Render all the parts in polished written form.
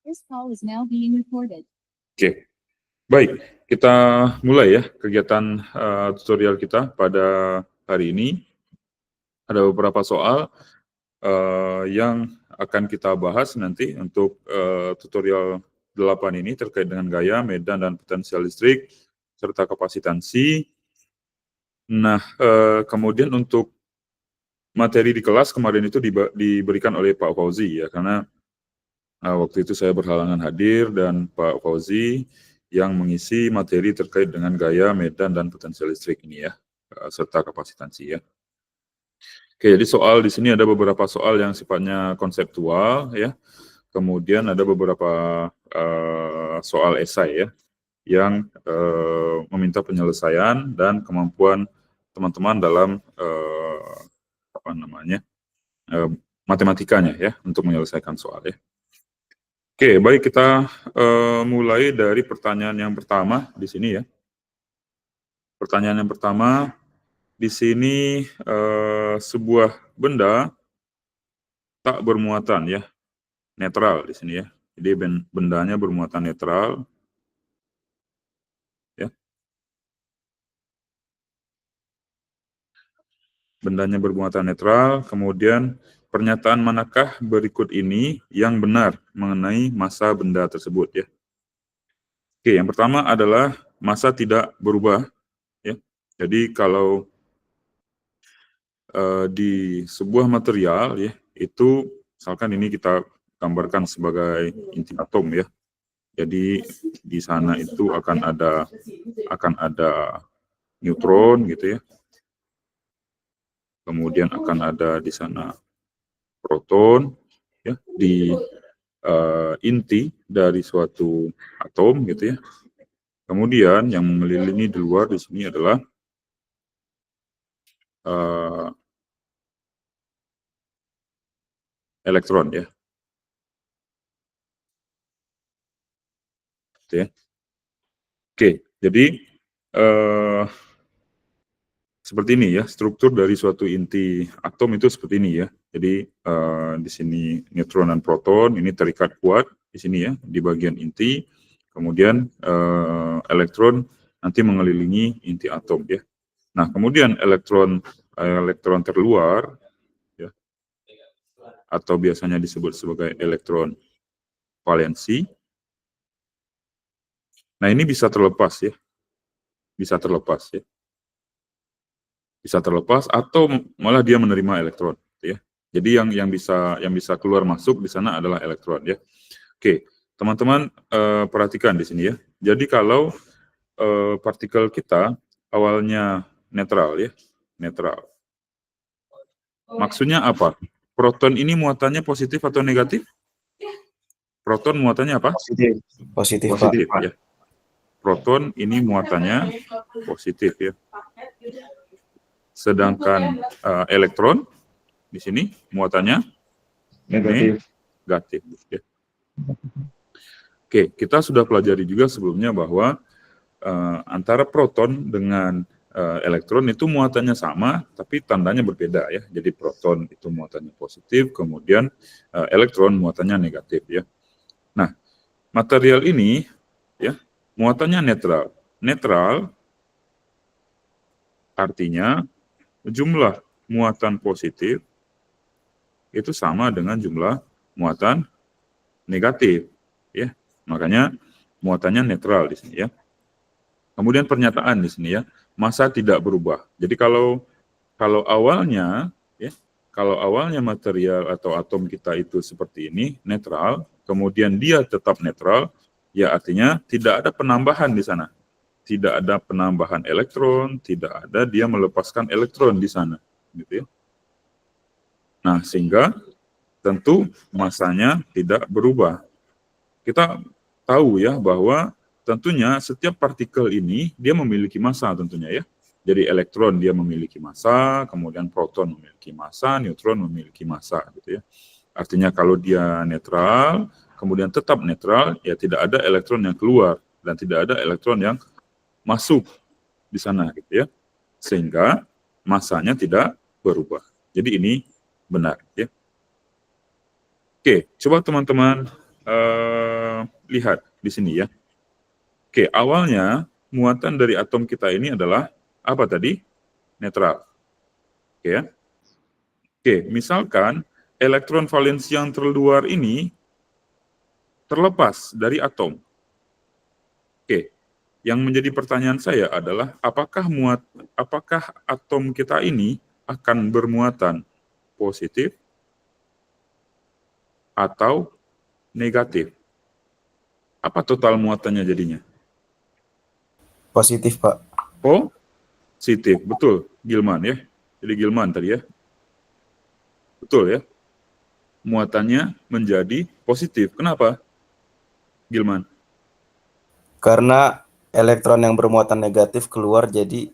This call is now being recorded. Oke, baik. Kita mulai ya kegiatan tutorial kita pada hari ini. Ada beberapa soal yang akan kita bahas nanti untuk tutorial 8 ini terkait dengan gaya, medan, dan potensial listrik, serta kapasitansi. Nah, kemudian untuk materi di kelas kemarin itu diberikan oleh Pak Fauzi ya, karena waktu itu saya berhalangan hadir dan Pak Fauzi yang mengisi materi terkait dengan gaya, medan, dan potensial listrik ini ya, serta kapasitansi ya. Oke, jadi soal di sini ada beberapa soal yang sifatnya konseptual ya, kemudian ada beberapa soal esai ya, yang meminta penyelesaian dan kemampuan teman-teman dalam matematikanya ya, untuk menyelesaikan soal ya. Oke, baik, kita mulai dari pertanyaan yang pertama di sini ya. Pertanyaan yang pertama, di sini sebuah benda tak bermuatan ya, netral di sini ya. Jadi bendanya bermuatan netral. Ya. Bendanya bermuatan netral, kemudian pernyataan manakah berikut ini yang benar mengenai massa benda tersebut ya. Oke, yang pertama adalah massa tidak berubah ya. Jadi kalau di sebuah material ya, itu misalkan ini kita gambarkan sebagai inti atom ya. Jadi di sana itu akan ada neutron gitu ya. Kemudian akan ada di sana proton ya, di inti dari suatu atom gitu ya. Kemudian yang mengelilingi di luar di sini adalah elektron ya. Oke, jadi seperti ini ya, struktur dari suatu inti atom itu seperti ini ya. Jadi di sini neutron dan proton ini terikat kuat di sini ya, di bagian inti. Kemudian elektron nanti mengelilingi inti atom ya. Nah, kemudian elektron terluar ya, atau biasanya disebut sebagai elektron valensi. Nah, ini bisa terlepas ya. Bisa terlepas ya. Bisa terlepas atau malah dia menerima elektron ya. Jadi yang bisa keluar masuk di sana adalah elektron ya. Oke, teman-teman perhatikan di sini ya. Jadi kalau partikel kita awalnya netral ya, netral. Maksudnya apa? Proton ini muatannya positif atau negatif? Proton muatannya apa? Positif. Positif ya. Proton ini muatannya positif ya. Sedangkan elektron di sini muatannya negatif ya. Oke, kita sudah pelajari juga sebelumnya bahwa antara proton dengan elektron itu muatannya sama, tapi tandanya berbeda ya. Jadi proton itu muatannya positif, kemudian elektron muatannya negatif ya. Nah, material ini ya muatannya netral. Netral artinya jumlah muatan positif itu sama dengan jumlah muatan negatif ya. Makanya muatannya netral di sini ya. Kemudian pernyataan di sini ya, massa tidak berubah. Jadi kalau awalnya ya, kalau awalnya material atau atom kita itu seperti ini, netral, kemudian dia tetap netral, ya artinya tidak ada penambahan di sana. Tidak ada penambahan elektron, tidak ada dia melepaskan elektron di sana, gitu ya. Nah, sehingga tentu massanya tidak berubah. Kita tahu ya bahwa tentunya setiap partikel ini dia memiliki massa tentunya ya. Jadi elektron dia memiliki massa, kemudian proton memiliki massa, neutron memiliki massa gitu ya. Artinya kalau dia netral, kemudian tetap netral, ya tidak ada elektron yang keluar dan tidak ada elektron yang masuk di sana gitu ya. Sehingga massanya tidak berubah. Jadi ini benar ya. Oke, coba teman-teman lihat di sini ya. Oke, awalnya muatan dari atom kita ini adalah apa tadi? Netral. Oke ya. Oke, misalkan elektron valensi yang terluar ini terlepas dari atom. Oke, yang menjadi pertanyaan saya adalah apakah atom kita ini akan bermuatan positif atau negatif? Apa total muatannya jadinya? Positif, Pak. Positif, betul, Gilman ya. Jadi Gilman tadi ya. Betul ya. Muatannya menjadi positif. Kenapa, Gilman? Karena elektron yang bermuatan negatif keluar, jadi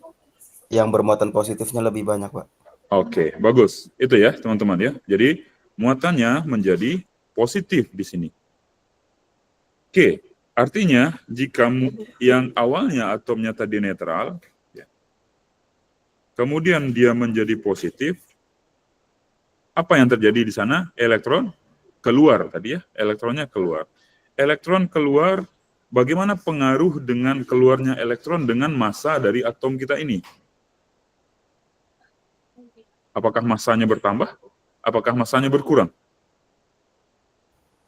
yang bermuatan positifnya lebih banyak, Pak. Oke, bagus. Itu ya, teman-teman ya. Jadi muatannya menjadi positif di sini. Oke, artinya jika yang awalnya atomnya tadi netral, ya, kemudian dia menjadi positif, apa yang terjadi di sana? Elektron keluar tadi ya, elektronnya keluar. Elektron keluar, bagaimana pengaruh dengan keluarnya elektron dengan massa dari atom kita ini? Apakah massanya bertambah? Apakah massanya berkurang?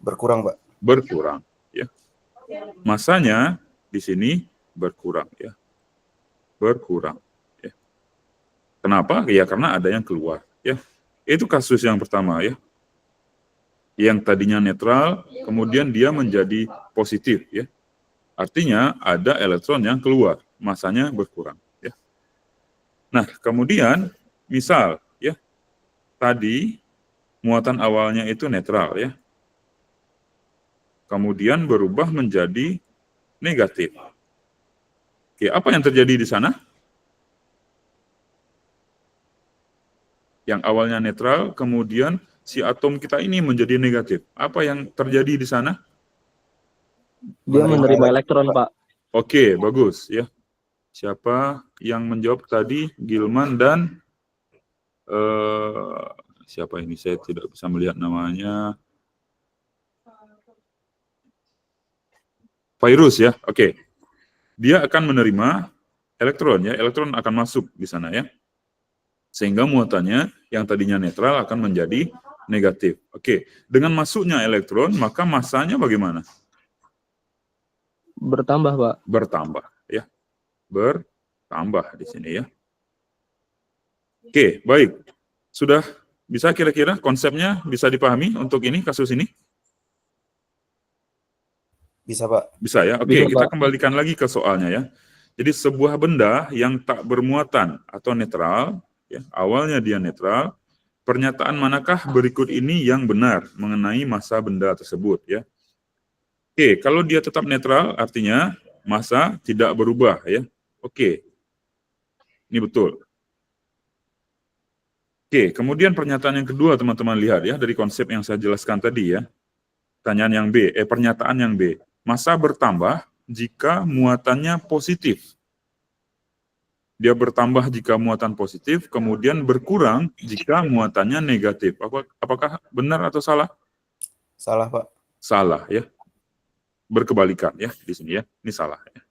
Berkurang, Pak. Berkurang, ya. Massanya di sini berkurang, ya. Berkurang, ya. Kenapa? Ya karena ada yang keluar, ya. Itu kasus yang pertama, ya. Yang tadinya netral, kemudian dia menjadi positif, ya. Artinya ada elektron yang keluar, massanya berkurang, ya. Nah, kemudian misal, ya, tadi muatan awalnya itu netral, ya. Kemudian berubah menjadi negatif. Oke, apa yang terjadi di sana? Yang awalnya netral, kemudian si atom kita ini menjadi negatif. Apa yang terjadi di sana? Dia menerima elektron, Pak. Oke, bagus ya. Siapa yang menjawab tadi? Gilman dan siapa ini? Saya tidak bisa melihat namanya. Virus ya. Oke. Dia akan menerima elektron ya. Elektron akan masuk di sana ya. Sehingga muatannya yang tadinya netral akan menjadi negatif. Oke. Dengan masuknya elektron, maka massanya bagaimana? Bertambah, Pak. Bertambah ya. Bertambah di sini ya. Oke, baik. Sudah bisa kira-kira konsepnya bisa dipahami untuk ini, kasus ini? Bisa, Pak. Bisa ya. Oke, Bisa, kita Pak. kembalikan lagi ke soalnya ya. Jadi sebuah benda yang tak bermuatan atau netral, ya, awalnya dia netral, pernyataan manakah berikut ini yang benar mengenai massa benda tersebut ya? Oke, kalau dia tetap netral, artinya massa tidak berubah ya. Oke, ini betul. Oke, kemudian pernyataan yang kedua teman-teman lihat ya dari konsep yang saya jelaskan tadi ya. Pernyataan yang B. Massa bertambah jika muatannya positif. Dia bertambah jika muatan positif, kemudian berkurang jika muatannya negatif. Apakah benar atau salah? Salah, Pak. Salah ya. Berkebalikan ya di sini ya. Ini salah ya.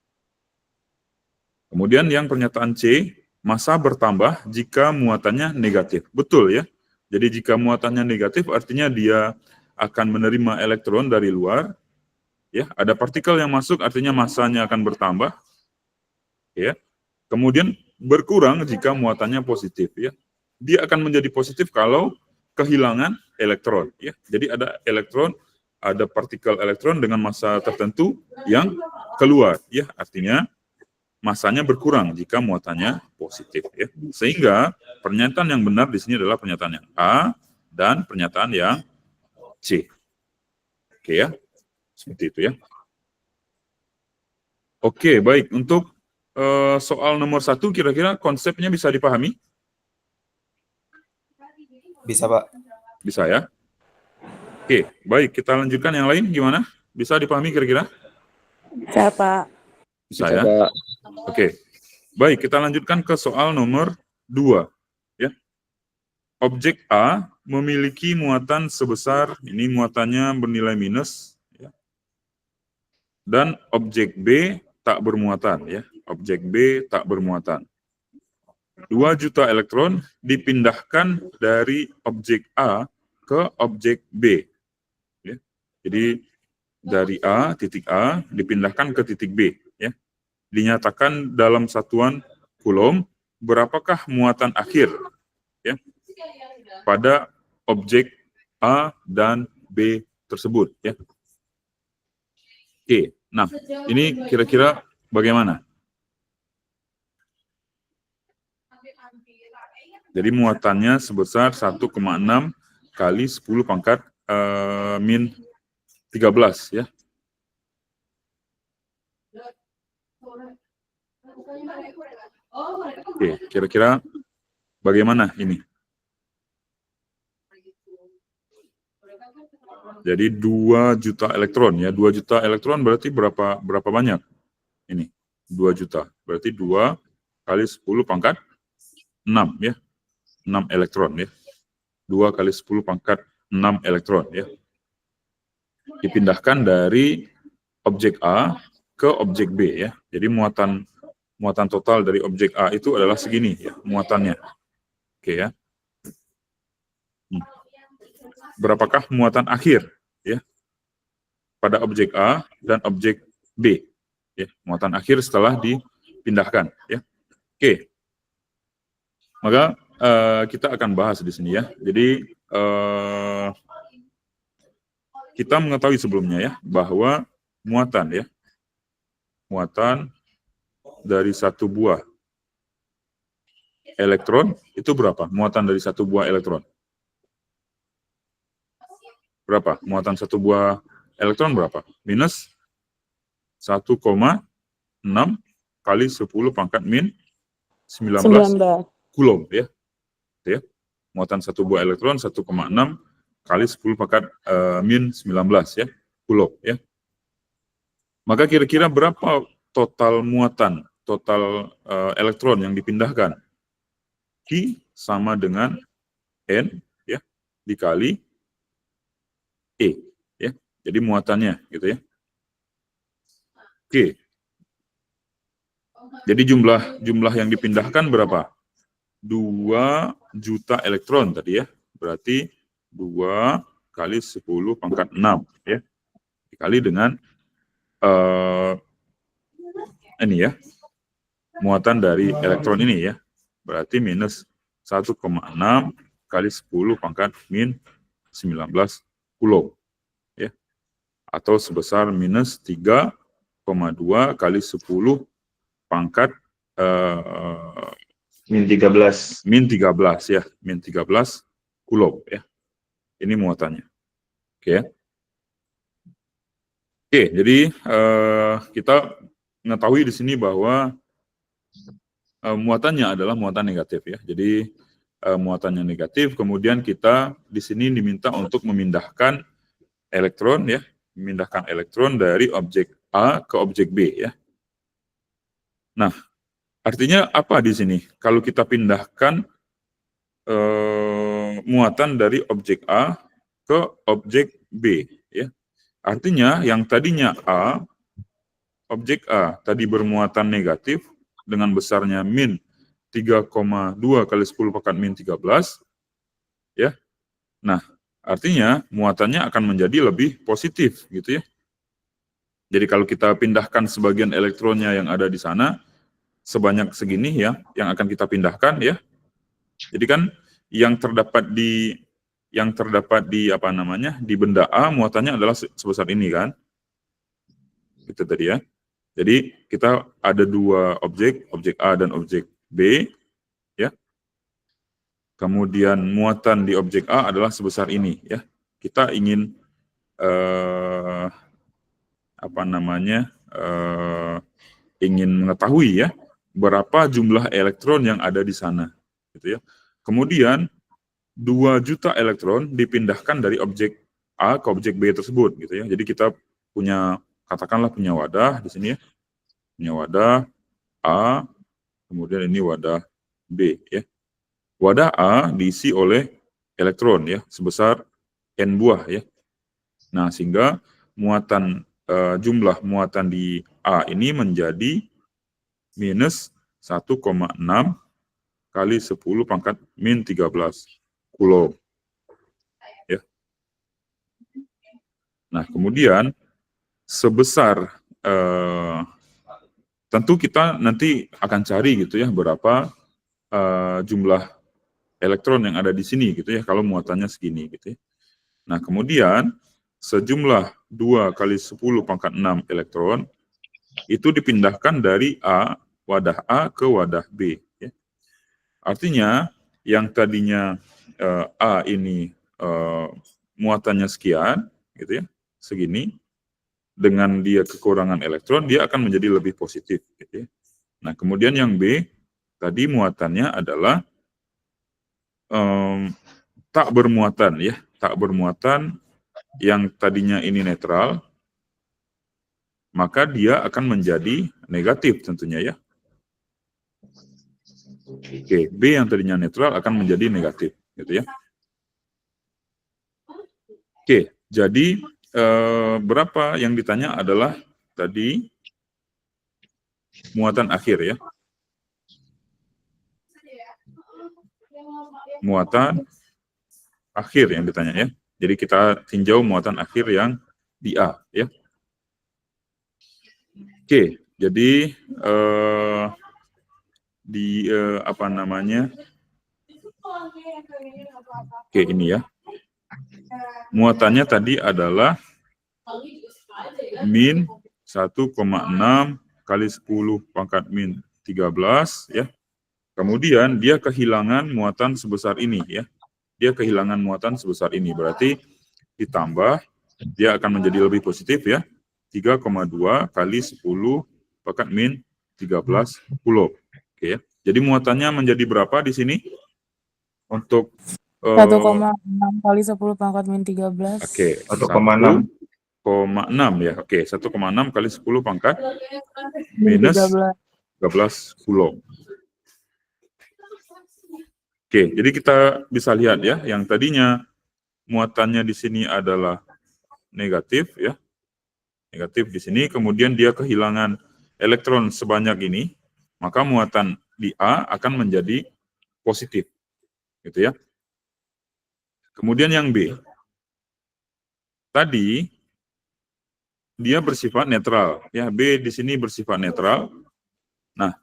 Kemudian yang pernyataan C, massa bertambah jika muatannya negatif. Betul ya. Jadi jika muatannya negatif artinya dia akan menerima elektron dari luar. Ya, ada partikel yang masuk artinya massanya akan bertambah. Ya. Kemudian berkurang jika muatannya positif ya. Dia akan menjadi positif kalau kehilangan elektron ya. Jadi ada elektron, ada partikel elektron dengan massa tertentu yang keluar ya. Artinya massanya berkurang jika muatannya positif ya. Sehingga pernyataan yang benar di sini adalah pernyataan yang A dan pernyataan yang C. Oke ya. Seperti itu ya. Oke, baik. Untuk soal nomor 1 kira-kira konsepnya bisa dipahami? Bisa, Pak. Bisa ya. Oke, baik. Kita lanjutkan yang lain. Gimana? Bisa dipahami kira-kira? Bisa, Pak. Bisa ya. Pak. Oke. Baik, kita lanjutkan ke soal nomor 2. Ya. Objek A memiliki muatan sebesar, ini muatannya bernilai minus, ya. dan objek B tak bermuatan ya. Objek B tak bermuatan. 2 juta elektron dipindahkan dari objek A ke objek B. Ya. Jadi dari titik A dipindahkan ke titik B. Ya. Dinyatakan dalam satuan Coulomb, berapakah muatan akhir ya, pada objek A dan B tersebut. Ya. Oke, nah ini kira-kira bagaimana? Jadi muatannya sebesar 1,6 kali 10 pangkat min 13 ya. Oke, kira-kira bagaimana ini? Jadi 2 juta elektron ya. 2 juta elektron berarti berapa banyak? Ini 2 juta. Berarti 2 kali 10 pangkat 6 ya. 6 elektron ya. 2 kali 10 pangkat 6 elektron ya. Dipindahkan dari objek A ke objek B ya. Jadi muatan total dari objek A itu adalah segini ya, muatannya. Oke ya. Berapakah muatan akhir ya pada objek A dan objek B ya, muatan akhir setelah dipindahkan ya. Oke. Maka kita akan bahas di sini ya. Jadi kita mengetahui sebelumnya ya bahwa muatan dari satu buah elektron itu berapa? Muatan dari satu buah elektron. Berapa? Muatan satu buah elektron berapa? Minus 1,6 kali 10 pangkat min 19 Coulomb ya. Ya. Muatan satu buah elektron 1,6 kali 10 pangkat min 19 ya, Coulomb ya. Maka kira-kira berapa total muatan, total elektron yang dipindahkan? Q sama dengan N ya dikali E ya. Jadi muatannya gitu ya. Oke. Jadi jumlah yang dipindahkan berapa? 2 juta elektron tadi ya. Berarti 2 kali 10 pangkat 6 ya. Dikali dengan ini ya. Muatan dari elektron ini ya. Berarti minus 1,6 kali 10 pangkat min 19 Coulomb ya. Atau sebesar minus 3,2 kali 10 pangkat min 13 ya, min 13 Coulomb ya. Ini muatannya. Oke ya. Oke, jadi kita mengetahui di sini bahwa muatannya adalah muatan negatif ya. Jadi muatannya negatif, kemudian kita di sini diminta untuk memindahkan elektron ya, memindahkan elektron dari objek A ke objek B ya. Nah, artinya apa di sini? Kalau kita pindahkan muatan dari objek A ke objek B ya. Artinya yang tadinya A, objek A tadi bermuatan negatif dengan besarnya min 3,2 kali 10 pangkat min 13 ya. Nah, artinya muatannya akan menjadi lebih positif gitu ya. Jadi kalau kita pindahkan sebagian elektronnya yang ada di sana sebanyak segini ya yang akan kita pindahkan ya. Jadi kan yang terdapat di apa namanya? Di benda A muatannya adalah sebesar ini kan. Itu tadi ya. Jadi kita ada dua objek A dan objek B, ya. Kemudian muatan di objek A adalah sebesar ini, ya. Kita ingin ingin mengetahui ya berapa jumlah elektron yang ada di sana, gitu ya. Kemudian 2 juta elektron dipindahkan dari objek A ke objek B tersebut, gitu ya. Jadi kita katakanlah punya wadah di sini ya, punya wadah A, kemudian ini wadah B ya. Wadah A diisi oleh elektron ya sebesar n buah ya. Nah, sehingga muatan jumlah muatan di A ini menjadi minus 1,6 kali 10 pangkat min 13 Coulomb. Ya. Nah, kemudian sebesar tentu kita nanti akan cari gitu ya berapa jumlah elektron yang ada di sini gitu ya kalau muatannya segini gitu ya. Nah, kemudian sejumlah 2 kali 10 pangkat 6 elektron itu dipindahkan dari wadah A ke wadah B. Ya. Artinya yang tadinya A ini muatannya sekian, gitu ya, segini, dengan dia kekurangan elektron, dia akan menjadi lebih positif. Gitu ya. Nah, kemudian yang B, tadi muatannya adalah tak bermuatan, ya, tak bermuatan yang tadinya ini netral, maka dia akan menjadi negatif tentunya ya. Oke, B yang tadinya netral akan menjadi negatif, gitu ya. Oke, jadi berapa yang ditanya adalah tadi muatan akhir ya. Muatan akhir yang ditanya ya. Jadi kita tinjau muatan akhir yang di A ya. Oke, jadi apa namanya? Oke, ini ya. Muatannya tadi adalah min 1,6 kali 10 pangkat min 13 ya. Kemudian dia kehilangan muatan sebesar ini ya. Dia kehilangan muatan sebesar ini, berarti ditambah dia akan menjadi lebih positif ya. 3,2 kali 10 pangkat min 13 Coulomb. Oke ya. Jadi muatannya menjadi berapa di sini? Untuk 1,6 kali 10 pangkat min 13. Oke, 1,6 ya. Oke, 1,6 kali 10 pangkat minus 13 Coulomb. Oke, jadi kita bisa lihat ya, yang tadinya muatannya di sini adalah negatif ya. Negatif di sini, kemudian dia kehilangan elektron sebanyak ini, maka muatan di A akan menjadi positif. Gitu ya. Kemudian yang B. Tadi dia bersifat netral, ya. B di sini bersifat netral. Nah,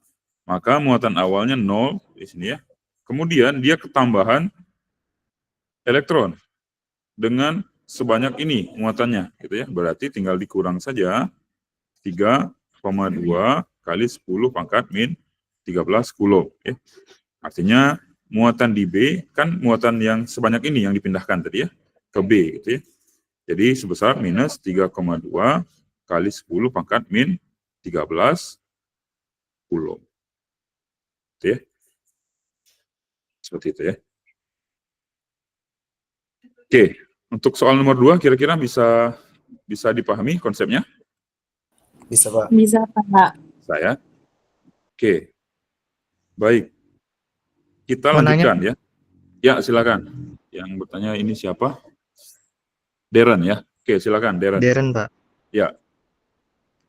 maka muatan awalnya 0 di sini ya. Kemudian dia ketambahan elektron dengan sebanyak ini muatannya, gitu ya. Berarti tinggal dikurang saja 3,2 kali 10 pangkat min 13 Coulomb. Ya. Artinya muatan di B kan muatan yang sebanyak ini yang dipindahkan tadi ya ke B, gitu ya. Jadi sebesar minus 3,2 kali 10 pangkat min 13 Coulomb. Gitu ya. Seperti itu ya. Oke, untuk soal nomor 2 kira-kira bisa dipahami konsepnya? Bisa, Pak. Bisa, Pak. Saya. Oke. Baik. Kita lanjutkan ya. Ya, silakan. Yang bertanya ini siapa? Darren ya. Oke, silakan Darren. Darren, Pak. Ya.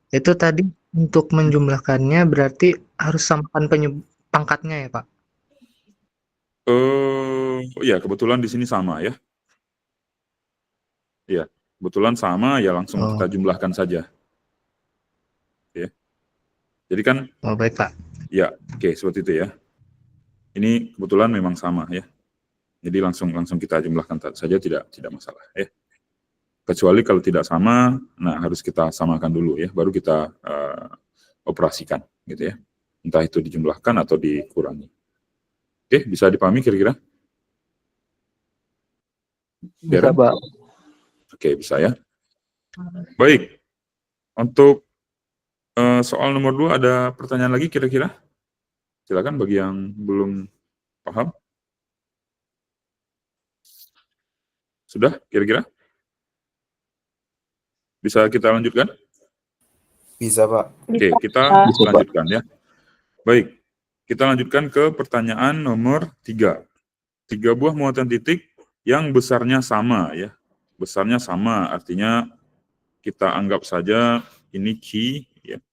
Itu tadi untuk menjumlahkannya berarti harus samakan pangkatnya ya, Pak? Ya, kebetulan di sini sama ya. Ya, kebetulan sama ya langsung kita jumlahkan saja. Oke. Jadi kan baik, Pak. Ya, oke, seperti itu ya. Ini kebetulan memang sama ya. Jadi langsung kita jumlahkan saja tidak masalah ya. Kecuali kalau tidak sama, nah harus kita samakan dulu ya, baru kita operasikan gitu ya. Entah itu dijumlahkan atau dikurangi. Oke, bisa dipahami kira-kira? Bisa, Pak. Oke, bisa ya. Baik. Untuk soal nomor 2 ada pertanyaan lagi kira-kira? Silakan bagi yang belum paham. Sudah kira-kira? Bisa kita lanjutkan? Bisa, Pak. Oke, kita lanjutkan ya. Baik, kita lanjutkan ke pertanyaan nomor 3. 3 buah muatan titik yang besarnya sama ya. Besarnya sama artinya kita anggap saja ini key, ya.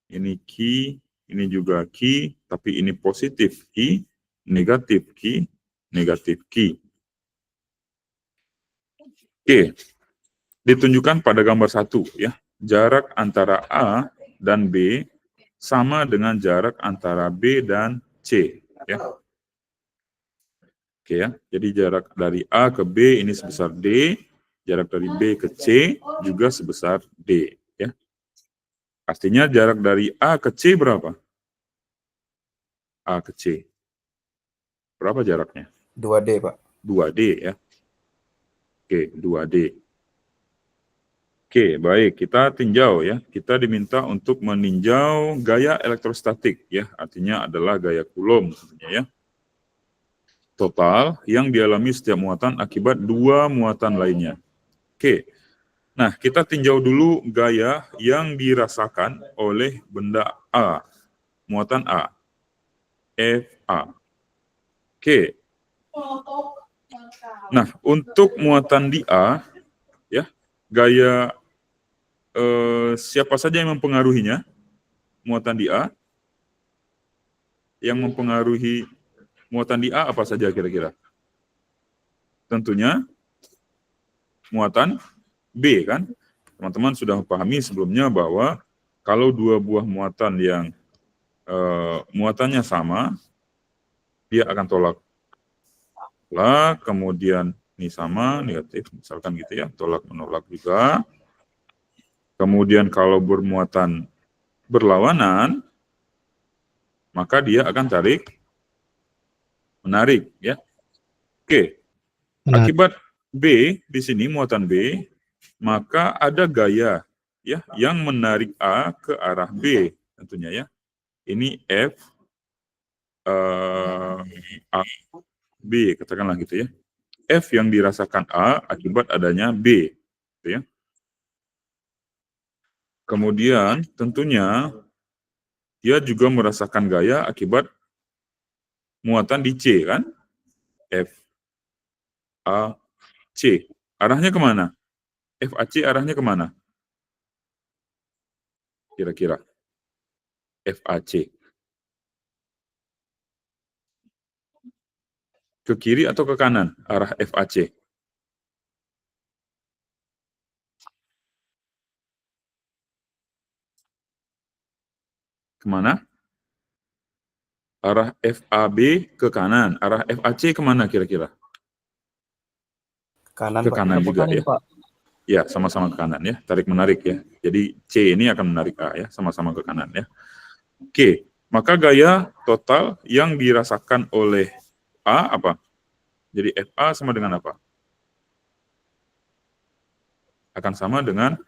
Ini key, ini juga key, tapi ini positif key, negatif key, negatif key. Oke, ditunjukkan pada gambar 1 ya. Jarak antara A dan B sama dengan jarak antara B dan C ya. Oke ya. Jadi jarak dari A ke B ini sebesar D, jarak dari B ke C juga sebesar D ya. Artinya jarak dari A ke C berapa? A ke C. Berapa jaraknya? 2D, Pak. 2D ya. Oke, 2D. Oke, baik. Kita tinjau ya. Kita diminta untuk meninjau gaya elektrostatik ya. Artinya adalah gaya Coulomb sebenarnya ya. Total yang dialami setiap muatan akibat dua muatan lainnya. Oke. Nah, kita tinjau dulu gaya yang dirasakan oleh benda A. Muatan A. FA. Oke. Nah, untuk muatan di A, ya, gaya siapa saja yang mempengaruhinya? Muatan di A. Yang mempengaruhi muatan di A apa saja kira-kira? Tentunya muatan B kan? Teman-teman sudah memahami sebelumnya bahwa kalau dua buah muatan yang muatannya sama, dia akan tolak. Kemudian ini sama, negatif, misalkan gitu ya, tolak menolak juga. Kemudian kalau bermuatan berlawanan, maka dia akan tarik, menarik ya. Oke. Akibat B di sini muatan B, maka ada gaya ya yang menarik A ke arah B tentunya ya. Ini F A B katakanlah gitu ya. F yang dirasakan A akibat adanya B gitu ya. Kemudian tentunya dia juga merasakan gaya akibat muatan di C kan? F A C. Arahnya kemana? FAC arahnya kemana? Kira-kira. FAC. Ke kiri atau ke kanan arah FAC? Kemana? Arah FAB ke kanan. Arah FAC kemana kira-kira? Kanan, Ke Pak. kanan juga kanan, ya. Pak. Ya, sama-sama ke kanan ya. Tarik menarik ya. Jadi C ini akan menarik A ya. Sama-sama ke kanan ya. Oke. Maka gaya total yang dirasakan oleh A apa? Jadi FA sama dengan apa? Akan sama dengan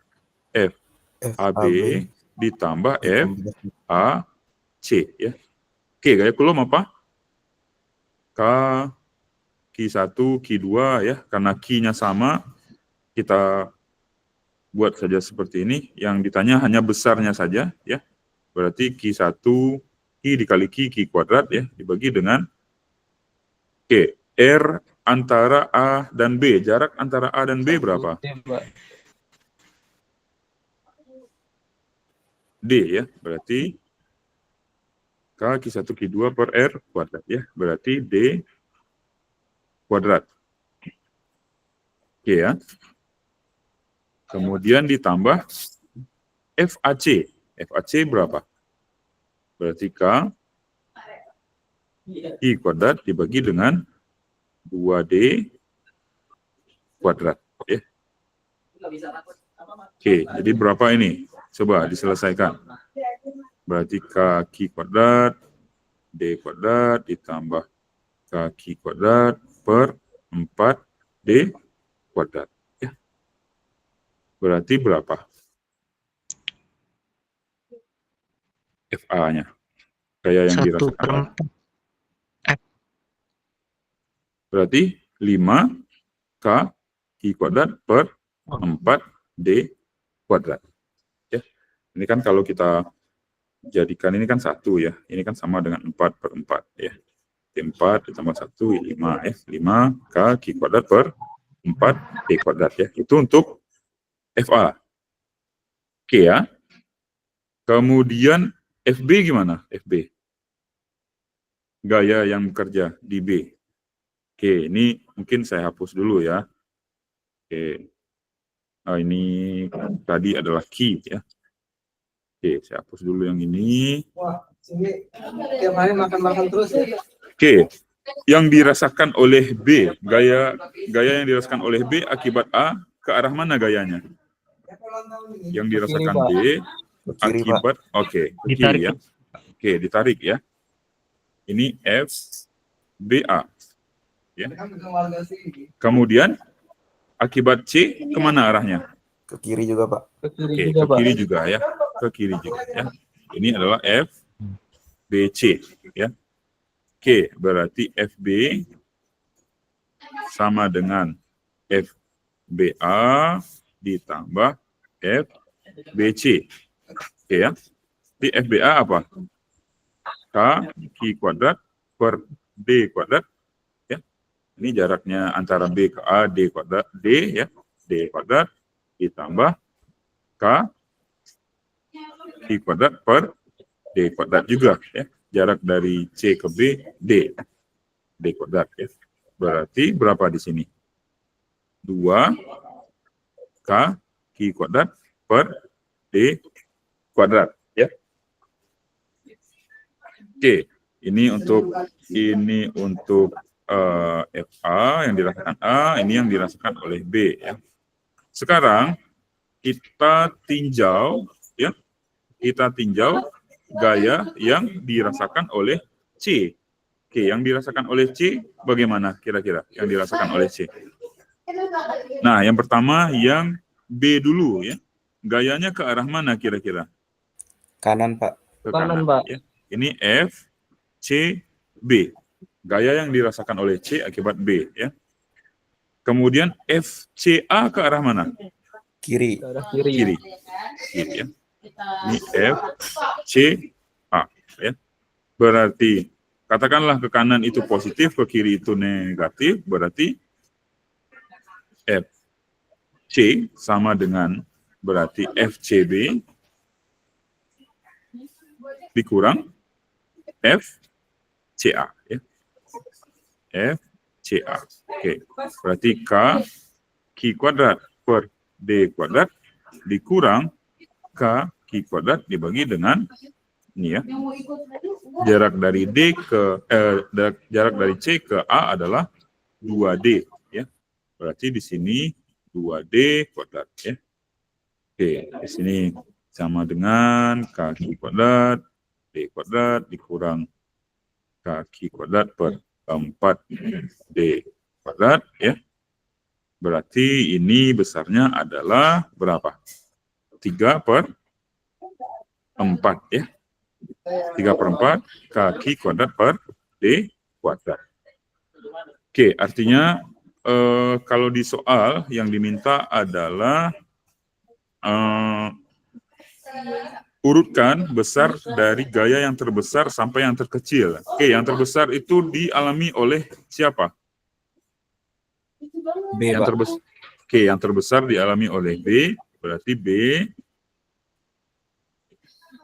FAB ditambah FAC ya. Oke, gaya Coulomb apa? K, Q1, Q2 ya. Karena Q-nya sama, kita buat saja seperti ini. Yang ditanya hanya besarnya saja ya. Berarti Q1, Q dikali Q kuadrat ya. Dibagi dengan R antara A dan B. Jarak antara A dan B berapa? D ya. Berarti K Q1 Q2 per R kuadrat ya. Berarti D kuadrat. Oke ya. Kemudian ditambah FAC. FAC berapa? Berarti K I kuadrat dibagi dengan 2D kuadrat. Ya. Oke, jadi berapa ini? Coba diselesaikan. Berarti K kuadrat, D kuadrat ditambah K kuadrat per 4D kuadrat. Ya. Berarti berapa? FA-nya. Gaya yang 1/4. dirasakan. Berarti 5K kuadrat per 4D kuadrat. Ya. Ini kan kalau kita jadikan ini kan 1 ya. Ini kan sama dengan 4/4 ya. 4 ditambah 1, 5 ya. 5K kuadrat per 4D kuadrat ya. Itu untuk FA. Oke ya. Kemudian FB gimana? FB. Gaya yang bekerja di B. Oke, ini mungkin saya hapus dulu ya. Oke. Ini tadi adalah key ya. Oke, saya hapus dulu yang ini. Wah, sini tiap hari makan-makan terus ya. Oke, yang dirasakan oleh B, gaya yang dirasakan oleh B akibat A, ke arah mana gayanya? Yang dirasakan B Ke kiri, Pak. akibat, oke, ke kiri Ditarik. ya. Oke, ditarik ya. Ini F, B, A. Ya. Kemudian akibat C kemana arahnya? Ke kiri juga, Pak. Ke kiri Oke, juga, ke Pak. kiri juga ya. Ke kiri juga ya. Ini adalah F, B, C ya. Oke, berarti FB sama dengan FBA ditambah FBC. Oke ya. Di FBA apa? K Q kuadrat per D kuadrat. Ya. Ini jaraknya antara B ke A, D kuadrat, D ya. D kuadrat ditambah K Q kuadrat per D kuadrat juga ya. Jarak dari C ke B, D. D kuadrat ya. Berarti berapa di sini? 2 K Q kuadrat per D kuadrat ya. Oke, ini untuk FA yang dirasakan A, ini yang dirasakan oleh B ya. Sekarang kita tinjau ya. Kita tinjau gaya yang dirasakan oleh C. Oke, yang dirasakan oleh C bagaimana kira-kira yang dirasakan oleh C? Nah, yang pertama yang B dulu ya. Gayanya ke arah mana kira-kira? Kanan, Pak. Ke Kanan, kanan Pak. ya. Ini F, C, B. Gaya yang dirasakan oleh C akibat B ya. Kemudian FCA ke arah mana? Kiri. Ke arah kiri. Kiri. Kiri ya. Ini F, C, A ya. Berarti katakanlah ke kanan itu positif, ke kiri itu negatif, berarti F, C sama dengan berarti FCB dikurang FCA ya. FCA. Oke. Berarti K Q kuadrat per D kuadrat dikurang K Q kuadrat dibagi dengan ini ya. Jarak dari jarak dari C ke A adalah 2D ya. Berarti di sini 2D kuadrat ya. Oke, di sini sama dengan K Q kuadrat D kuadrat dikurang K Q kuadrat per 4D kuadrat ya. Berarti ini besarnya adalah berapa? 3/4 ya. 3/4 K Q kuadrat per D kuadrat. Oke, artinya kalau di soal yang diminta adalah urutkan besar dari gaya yang terbesar sampai yang terkecil. Oke, yang terbesar itu dialami oleh siapa? B, Yang Pak. Oke, yang terbesar dialami oleh B, berarti B,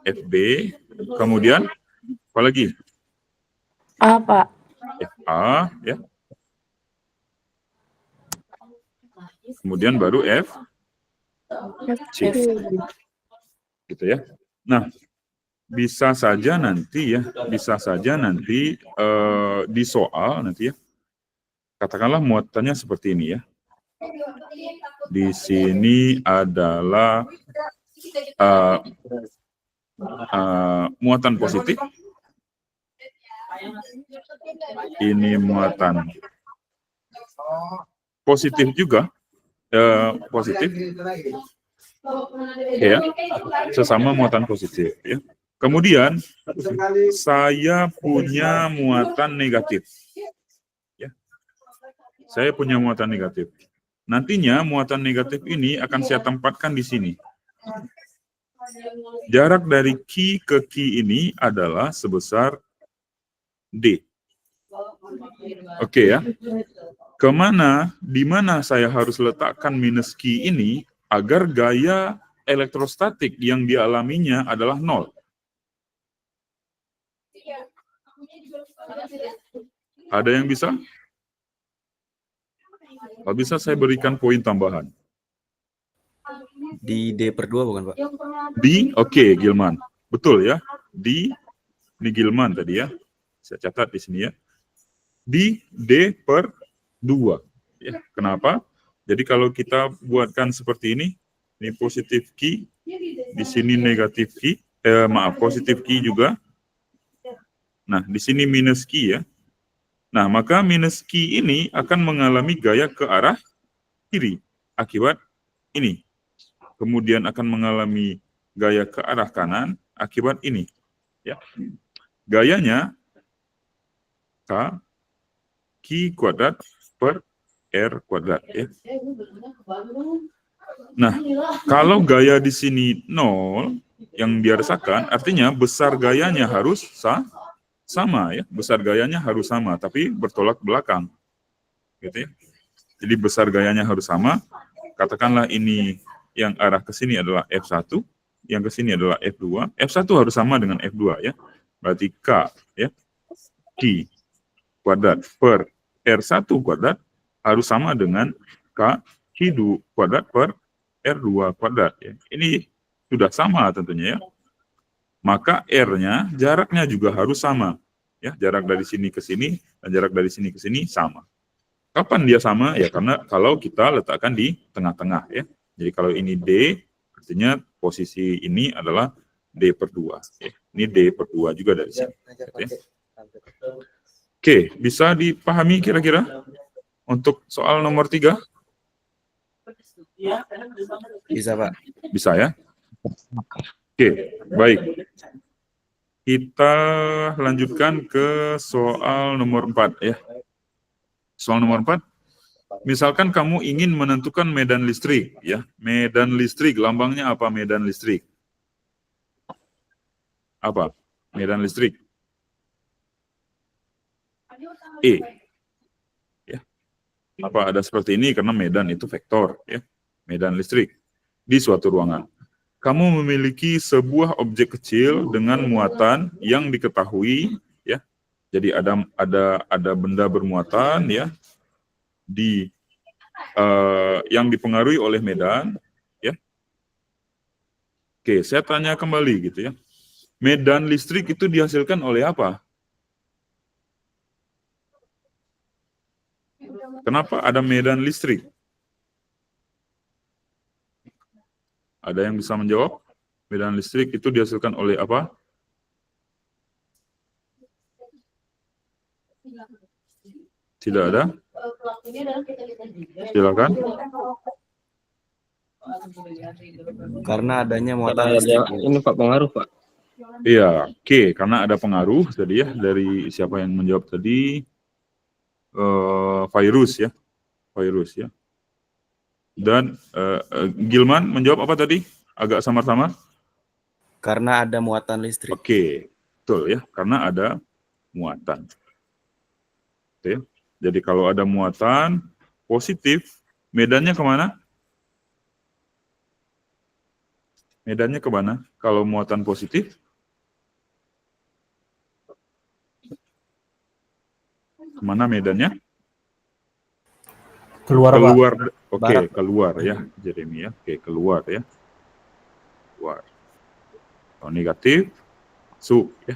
FB, kemudian apa lagi? A, Pak. FA, ya. Kemudian baru FC. Gitu ya. Nah, bisa saja nanti di soal nanti ya. Katakanlah muatannya seperti ini ya. Di sini adalah muatan positif. Ini muatan positif juga. Positif. Ya, sesama muatan positif ya. Kemudian saya punya muatan negatif. Ya. Saya punya muatan negatif. Nantinya muatan negatif ini akan saya tempatkan di sini. Jarak dari Q ke Q ini adalah sebesar D. Oke ya. Di mana saya harus letakkan minus Q ini agar gaya elektrostatik yang dialaminya adalah 0. Ada yang bisa? Kalau bisa saya berikan poin tambahan. Di D/2 bukan, Pak? Oke, Gilman. Betul ya. Ini Gilman tadi ya. Saya catat di sini ya. Di D/2. Ya, kenapa? Jadi kalau kita buatkan seperti ini positif Q, di sini negatif Q, positif Q juga. Nah, di sini minus Q ya. Nah, maka minus Q ini akan mengalami gaya ke arah kiri akibat ini. Kemudian akan mengalami gaya ke arah kanan akibat ini. Ya. Gayanya Q kuadrat per R kuadrat. Ya. Nah, kalau gaya di sini 0 yang dia rasakan, artinya besar gayanya harus sama ya, besar gayanya harus sama, tapi bertolak belakang, gitu ya. Jadi besar gayanya harus sama. Katakanlah ini yang arah ke sini adalah F1, yang ke sini adalah F2. F1 harus sama dengan F2 ya. Berarti K ya, Q kuadrat per R1 kuadrat harus sama dengan Q kuadrat per R2 kuadrat ya. Ini sudah sama tentunya ya. Maka R-nya, jaraknya juga harus sama. Ya, jarak dari sini ke sini dan jarak dari sini ke sini sama. Kapan dia sama? Ya karena kalau kita letakkan di tengah-tengah ya. Jadi kalau ini D, artinya posisi ini adalah D/2. Ya. Ini D/2 juga dari sini. Ya. Oke, bisa dipahami kira-kira untuk soal nomor 3? Bisa, Pak. Bisa ya? Oke, baik. Kita lanjutkan ke soal nomor 4 ya. Soal nomor 4. Misalkan kamu ingin menentukan medan listrik ya. Medan listrik, lambangnya apa medan listrik? Apa? Medan listrik. E. Ya. Apa ada seperti ini karena medan itu vektor ya. Medan listrik di suatu ruangan. Kamu memiliki sebuah objek kecil dengan muatan yang diketahui ya. Jadi ada benda bermuatan ya di yang dipengaruhi oleh medan ya. Oke, saya tanya kembali gitu ya. Medan listrik itu dihasilkan oleh apa? Kenapa ada medan listrik? Ada yang bisa menjawab? Medan listrik itu dihasilkan oleh apa? Tidak ada? Silakan. Karena adanya muatan Karena ada listrik. ini Pak pengaruh Pak. Iya, oke. Karena ada pengaruh tadi ya dari siapa yang menjawab tadi? Virus ya. Virus ya. Dan Gilman menjawab apa tadi? Agak samar-samar? Karena ada muatan listrik. Oke, betul ya. Karena ada muatan. Oke, ya. Jadi kalau ada muatan positif, medannya kemana? Medannya kemana? Kalau muatan positif? Kemana medannya? Keluar, Pak. Keluar. Oke, Barat. keluar ya, Jeremy ya. Oke, keluar ya. Keluar. Kalau negatif, masuk ya.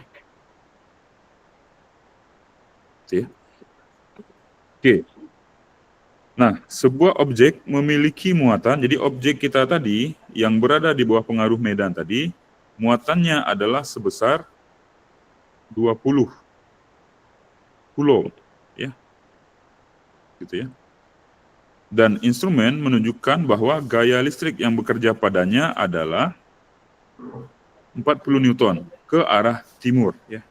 Oke. Oke. Nah, sebuah objek memiliki muatan, jadi objek kita tadi yang berada di bawah pengaruh medan tadi, muatannya adalah sebesar 20 kilo, ya. Gitu ya. Dan instrumen menunjukkan bahwa gaya listrik yang bekerja padanya adalah 40 Newton ke arah timur, ya.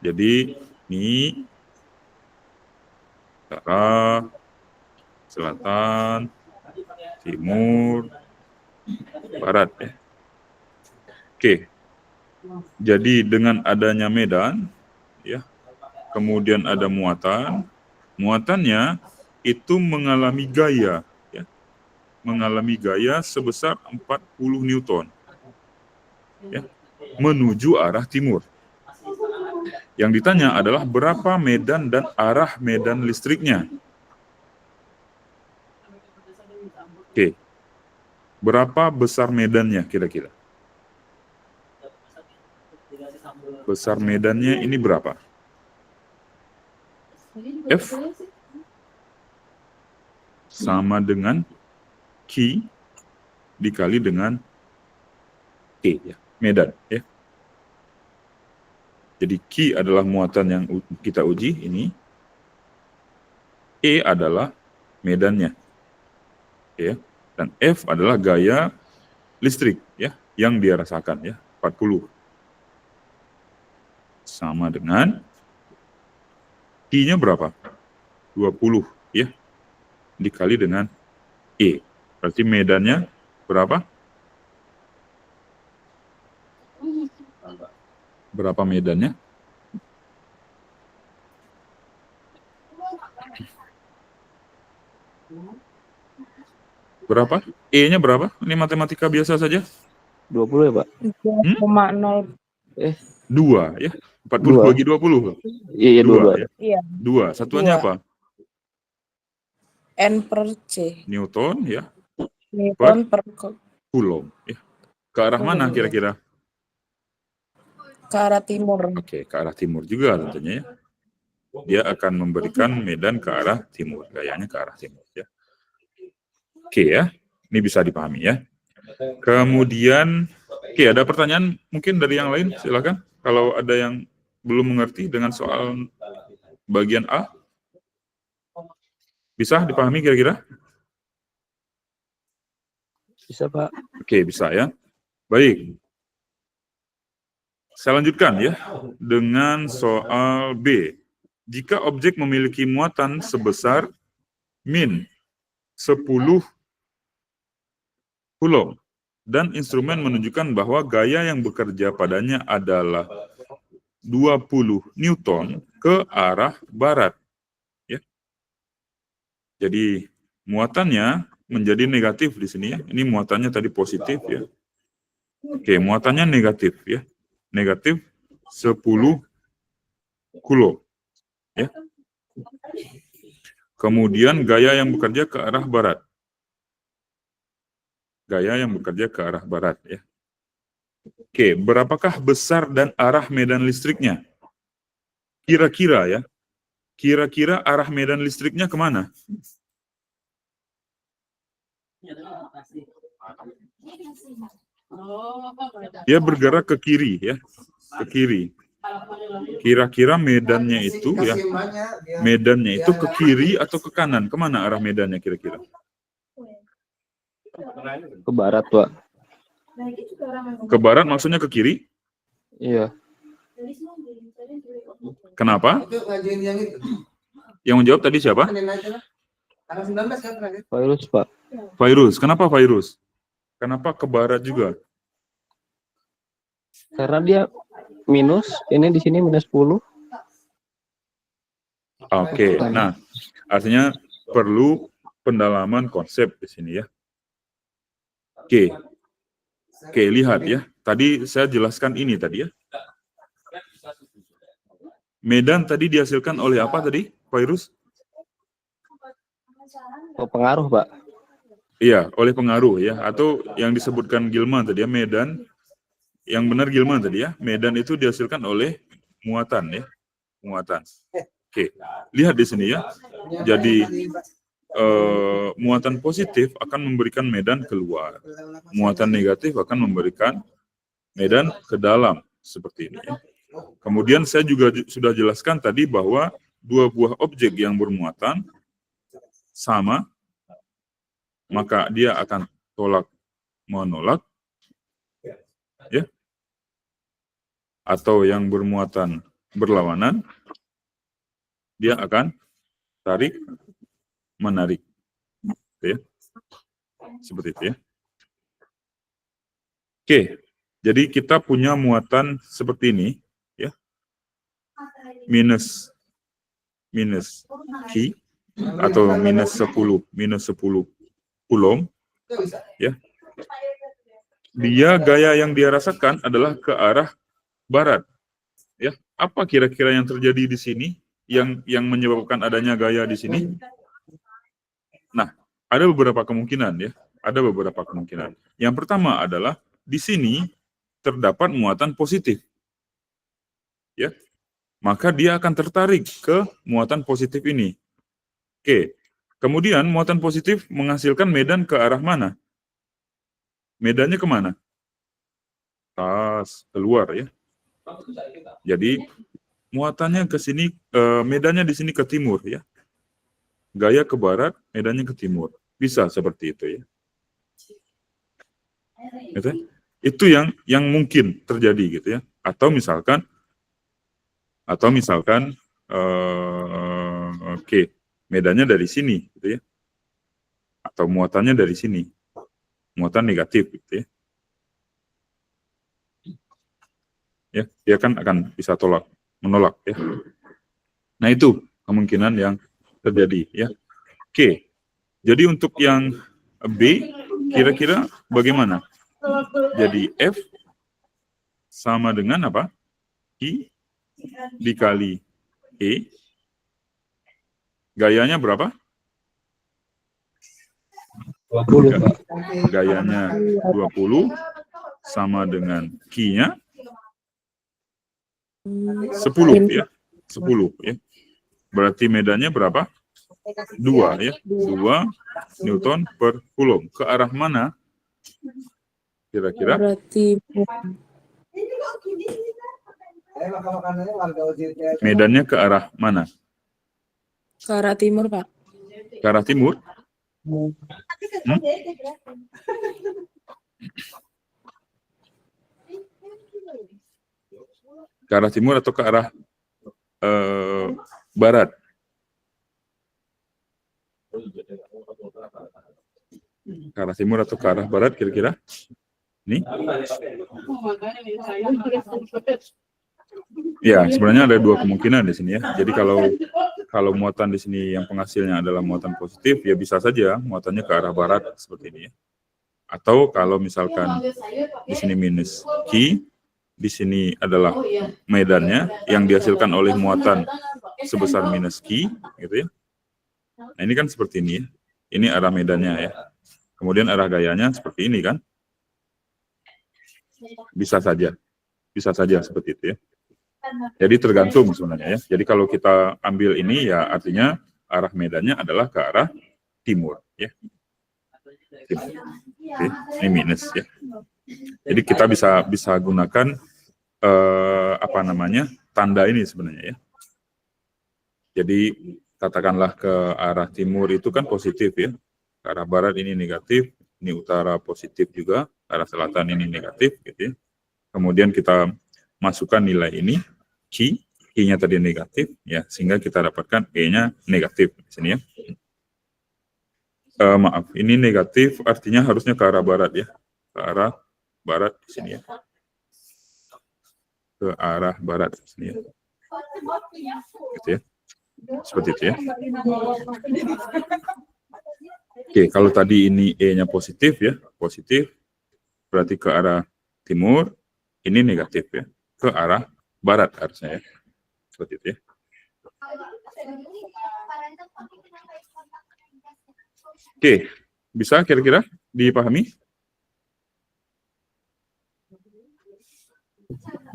Jadi ini utara, selatan, timur, barat ya. Oke. Jadi dengan adanya medan ya, kemudian ada muatan, muatannya itu mengalami gaya ya. mengalami gaya sebesar 40 Newton ya, menuju arah timur. Yang ditanya adalah berapa medan dan arah medan listriknya. Oke. Berapa besar medannya kira-kira? Besar medannya ini berapa? F sama dengan Q dikali dengan K ya, medan ya. Jadi Q adalah muatan yang kita uji ini. E adalah medannya. Ya. Dan F adalah gaya listrik ya yang dia rasakan ya, 40. Sama dengan Q-nya berapa? 20 ya. Dikali dengan E. Berarti medannya berapa? Berapa medannya? Berapa? E-nya berapa? Ini matematika biasa saja. 20 ya, Pak? 3,0. 2 ya. 40 Dua. bagi 20. Iya, 2 2. ya. Iya. 2. Satuannya Dua. apa? N per C. Newton ya. Newton per Coulomb ya. Ke arah mana kira-kira? ke arah timur. Oke, ke arah timur juga tentunya ya. Dia akan memberikan medan ke arah timur, gayanya ke arah timur ya. Oke ya, ini bisa dipahami ya. Kemudian, oke, ada pertanyaan mungkin dari yang lain, silakan. Kalau ada yang belum mengerti dengan soal bagian A, bisa dipahami kira-kira? Bisa, Pak. Oke, bisa ya. Baik. Saya lanjutkan ya dengan soal B. Jika objek memiliki muatan sebesar min 10 Coulomb dan instrumen menunjukkan bahwa gaya yang bekerja padanya adalah 20 Newton ke arah barat. Ya. Jadi muatannya menjadi negatif di sini ya. Ini muatannya tadi positif ya. Oke, muatannya negatif ya. Negatif 10 Coulomb. Ya. Kemudian gaya yang bekerja ke arah barat. Gaya yang bekerja ke arah barat ya. Oke, berapakah besar dan arah medan listriknya? Kira-kira ya. Kira-kira arah medan listriknya kemana? Dia bergerak ke kiri ya. Ke kiri. Kira-kira medannya itu ya. Medannya itu ke kiri atau ke kanan? Kemana arah medannya kira-kira? Ke barat, Pak. Ke barat maksudnya ke kiri? Iya. Kenapa? Itu ngajuin yang itu. Yang menjawab tadi siapa? Tanggal 19 kan terakhir. Virus, Pak. Virus. Kenapa virus? Kenapa ke barat juga? Karena dia minus, ini di sini minus 10. Oke, nah artinya perlu pendalaman konsep di sini ya. Oke, lihat ya. Tadi saya jelaskan ini tadi ya. Medan tadi dihasilkan oleh apa tadi, virus? Oh, pengaruh, Pak. Iya, oleh pengaruh ya. Atau yang disebutkan Gilman tadi ya, medan. Yang benar Gilman tadi ya, medan itu dihasilkan oleh muatan ya. Muatan. Oke, lihat di sini ya. Jadi muatan positif akan memberikan medan keluar. Muatan negatif akan memberikan medan ke dalam. Seperti ini ya. Kemudian saya juga sudah jelaskan tadi bahwa dua buah objek yang bermuatan sama, maka dia akan tolak menolak, ya, atau yang bermuatan berlawanan, dia akan tarik menarik, ya. Seperti itu ya. Oke, jadi kita punya muatan seperti ini, ya, minus Q atau minus 10 Coulomb Nggak bisa. Dia gaya yang dia rasakan adalah ke arah barat. Ya, apa kira-kira yang terjadi di sini yang menyebabkan adanya gaya di sini? Nah, ada beberapa kemungkinan ya. Ada beberapa kemungkinan. Yang pertama adalah di sini terdapat muatan positif. Ya. Maka dia akan tertarik ke muatan positif ini. Oke. Kemudian muatan positif menghasilkan medan ke arah mana? Medannya kemana? Keluar ya. Jadi muatannya ke sini, medannya di sini ke timur ya. Gaya ke barat, medannya ke timur. Bisa seperti itu ya. Gitu? Itu yang mungkin terjadi gitu ya. Atau misalkan oke, medannya dari sini gitu ya. Atau muatannya dari sini. Muatan negatif gitu ya. Ya, dia kan akan bisa menolak ya. Nah, itu kemungkinan yang terjadi ya. Oke. Jadi untuk yang B kira-kira bagaimana? Jadi F sama dengan apa? I dikali E. Gayanya berapa? 20, Pak. Gayanya 20 sama dengan Q-nya 10 ya. 10 ya. Berarti medannya berapa? 2 ya. 2 Newton per Coulomb. Ke arah mana? Kira-kira? Berarti Saya makan-makanannya warga OJT. Medannya ke arah mana? ke arah timur, Pak. Ke arah timur? Ke arah timur atau ke arah barat? Ke arah timur atau ke arah barat kira-kira? Ini? Ya, sebenarnya ada dua kemungkinan di sini ya. Jadi kalau muatan di sini yang penghasilnya adalah muatan positif, ya bisa saja muatannya ke arah barat seperti ini ya. Atau kalau misalkan di sini minus Q, di sini adalah medannya yang dihasilkan oleh muatan sebesar minus Q, gitu ya. Nah, ini kan seperti ini ya. Ini arah medannya ya. Kemudian arah gayanya seperti ini kan. Bisa saja seperti itu ya. Jadi tergantung sebenarnya ya. Jadi kalau kita ambil ini ya artinya arah medannya adalah ke arah timur ya. Timur. Oke, ini minus ya. Jadi kita bisa gunakan tanda ini sebenarnya ya. Jadi katakanlah ke arah timur itu kan positif ya. Ke arah barat ini negatif, ini utara positif juga, ke arah selatan ini negatif gitu ya. Kemudian kita masukkan nilai ini Q-nya tadi negatif ya, sehingga kita dapatkan E-nya negatif di sini ya. Maaf, ini negatif artinya harusnya ke arah barat ya. Ke arah barat di sini ya. Ke arah barat di sini ya. Gitu ya. Seperti itu ya. Oke, kalau tadi ini E-nya positif ya, positif berarti ke arah timur, ini negatif ya, ke arah barat harusnya ya. Seperti itu ya. Oke, bisa kira-kira dipahami?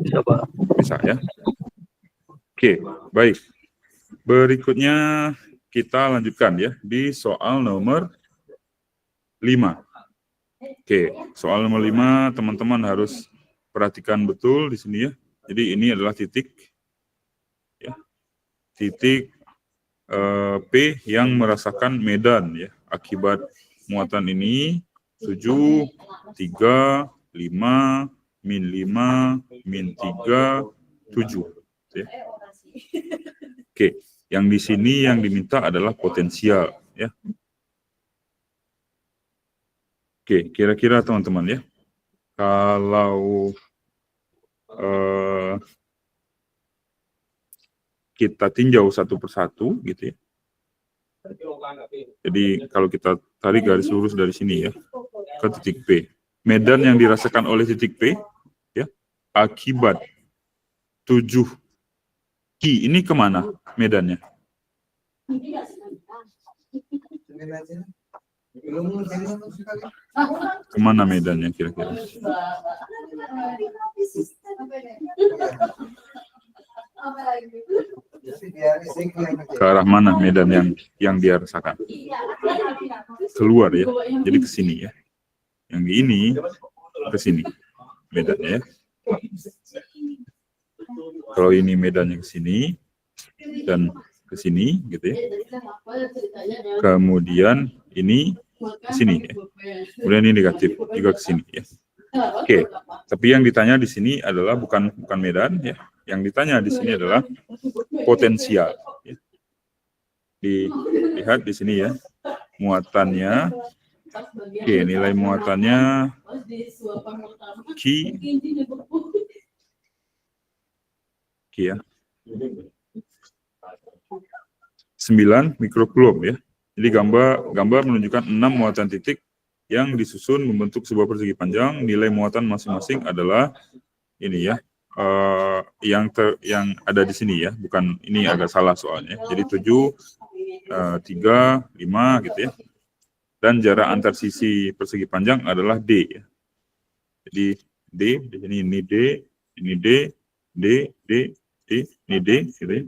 Bisa, Pak. Bisa ya. Oke, baik. Berikutnya kita lanjutkan ya di soal nomor 5. Oke, soal nomor 5 teman-teman harus perhatikan betul di sini ya. Jadi ini adalah titik ya. Titik P yang merasakan medan ya akibat muatan ini 7, 3, 5, min 5, min 3, 7 ya. Oke, yang di sini yang diminta adalah potensial ya. Oke, kira-kira teman-teman ya, kalau kita tinjau satu persatu gitu ya. Jadi kalau kita tarik garis lurus dari sini ya, ke titik P. Medan yang dirasakan oleh titik P, ya, akibat 7 Ki. Ini kemana medannya? Kemana medannya kira-kira? Ke arah mana medan yang dia rasakan? Keluar ya, jadi ke sini ya. Yang ini ke sini medannya ya. Kalau ini medannya ke sini dan ke sini gitu ya. Kemudian ini ke sini ya. Kemudian ini negatif juga ke sini ya. Oke, tapi yang ditanya di sini adalah bukan medan ya. Yang ditanya di sini adalah potensial. Ya. Dilihat di sini ya, muatannya. Oke, nilai muatannya Ki ya. 9 mikrokulom ya. Jadi gambar menunjukkan 6 muatan titik yang disusun membentuk sebuah persegi panjang. Nilai muatan masing-masing adalah ini ya. Yang ada di sini ya, bukan ini agak salah soalnya. Jadi 7, 3, 5 gitu ya. Dan jarak antar sisi persegi panjang adalah D ya. Jadi D di sini ini D, ini D, D, D, D, ini D gitu ya.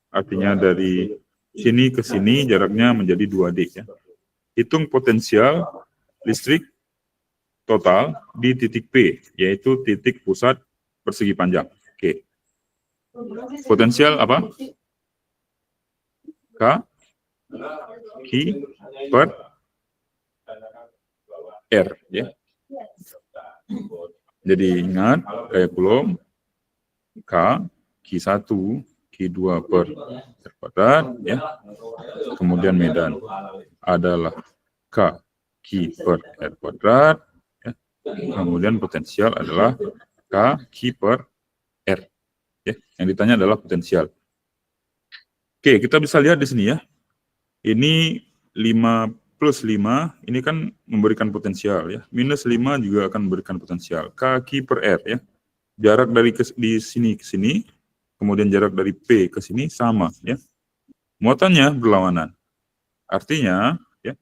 Artinya dari sini ke sini jaraknya menjadi 2D ya. Hitung potensial listrik total di titik P, yaitu titik pusat persegi panjang. Oke. Potensial apa? K Ki per R ya. Jadi ingat kayak Coulomb K Ki1 Ki2 per R kuadrat ya. Kemudian medan adalah K Ki per R kuadrat ya. Kemudian potensial adalah K Ki per R ya. Yang ditanya adalah potensial. Oke, kita bisa lihat di sini ya. Ini 5 plus 5 ini kan memberikan potensial ya. Minus 5 juga akan memberikan potensial. K Ki per R ya. Jarak dari di sini ke sini, kemudian jarak dari P ke sini sama ya. Muatannya berlawanan. Artinya ya,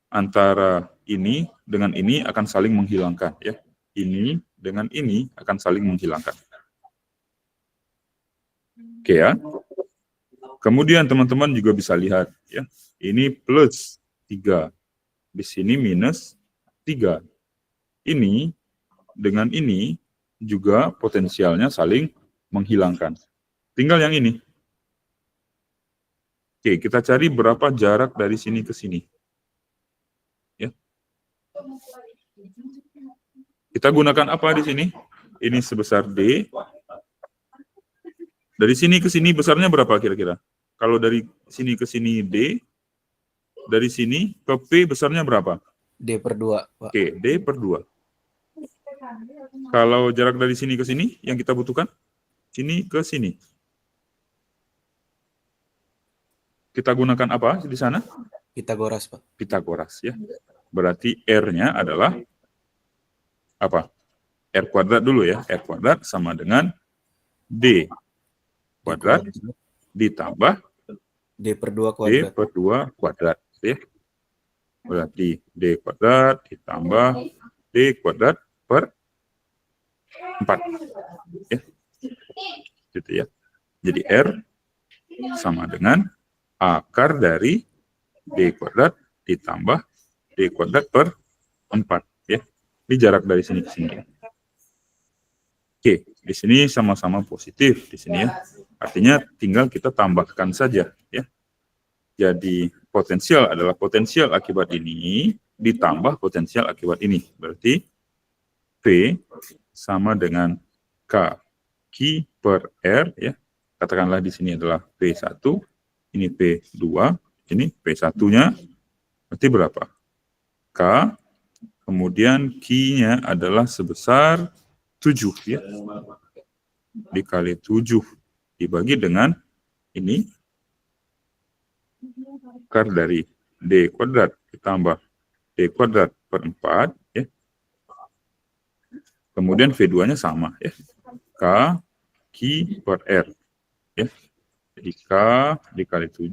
antara ini dengan ini akan saling menghilangkan ya. Ini dengan ini akan saling menghilangkan. Oke ya. Kemudian teman-teman juga bisa lihat ya. Ini plus 3. Di sini minus 3. Ini dengan ini juga potensialnya saling menghilangkan. Tinggal yang ini. Oke, kita cari berapa jarak dari sini ke sini. Ya. Kita gunakan apa di sini? Ini sebesar D. Dari sini ke sini besarnya berapa kira-kira? Kalau dari sini ke sini D, dari sini ke P besarnya berapa? D per 2, Pak. Oke, D per 2. Kalau jarak dari sini ke sini, yang kita butuhkan? Sini ke sini. Kita gunakan apa di sana? Pitagoras, Pak. Pitagoras, ya. Berarti R-nya adalah apa? R kuadrat dulu ya. R kuadrat sama dengan D kuadrat ditambah D per 2 D kuadrat. per 2 kuadrat. Ya. Berarti D kuadrat ditambah D kuadrat per 4. Ya. Gitu ya. Jadi R sama dengan akar dari D kuadrat ditambah D kuadrat per 4. Ya. Ini jarak dari sini ke sini. Oke, di sini sama-sama positif di sini ya. Artinya tinggal kita tambahkan saja ya. Jadi potensial adalah potensial akibat ini ditambah potensial akibat ini. Berarti P sama dengan K Ki per R ya. Katakanlah di sini adalah P1, ini P2, ini P1-nya berarti berapa? K, kemudian Ki-nya adalah sebesar 7 ya. Dikali 7 dibagi dengan ini akar dari D kuadrat ditambah D kuadrat per 4 ya. Kemudian V2-nya sama ya. K Q per R ya. Jadi K dikali 7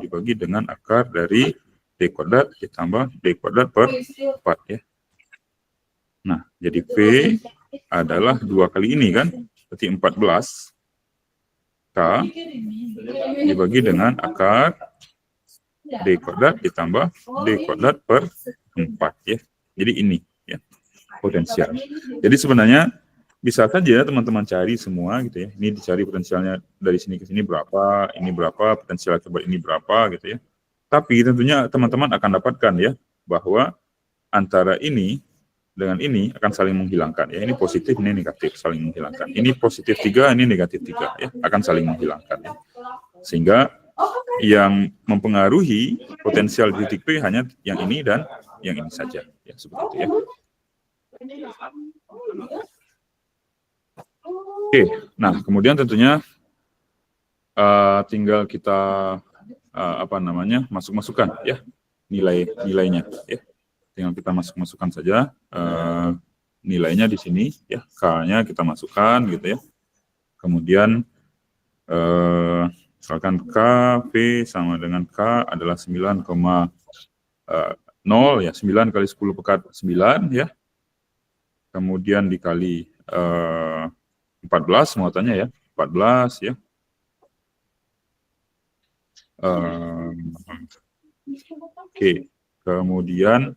dibagi dengan akar dari D kuadrat ditambah D kuadrat per 4 ya. Nah, jadi V adalah 2 kali ini kan, berarti 14 K dibagi dengan akar D kuadrat ditambah D kuadrat per 4 ya. Jadi ini ya, potensial. Jadi sebenarnya bisa saja teman-teman cari semua gitu ya. Ini dicari potensialnya dari sini ke sini berapa, ini berapa, potensial akibat ini berapa gitu ya. Tapi tentunya teman-teman akan dapatkan ya, bahwa antara ini dengan ini akan saling menghilangkan ya. Ini positif, ini negatif, saling menghilangkan. Ini positif 3, ini negatif 3 ya, akan saling menghilangkan ya. Sehingga yang mempengaruhi potensial di titik P hanya yang ini dan yang ini saja ya, seperti itu ya. Oke, nah kemudian tentunya tinggal kita masuk-masukkan ya nilainya ya. Tinggal kita masukkan saja nilainya di sini ya, K-nya kita masukkan gitu ya. Kemudian misalkan K V sama dengan K adalah 9,0 ya, 9 kali 10 pekat 9 ya. Kemudian dikali 14 muatannya ya, 14 ya. Oke, kemudian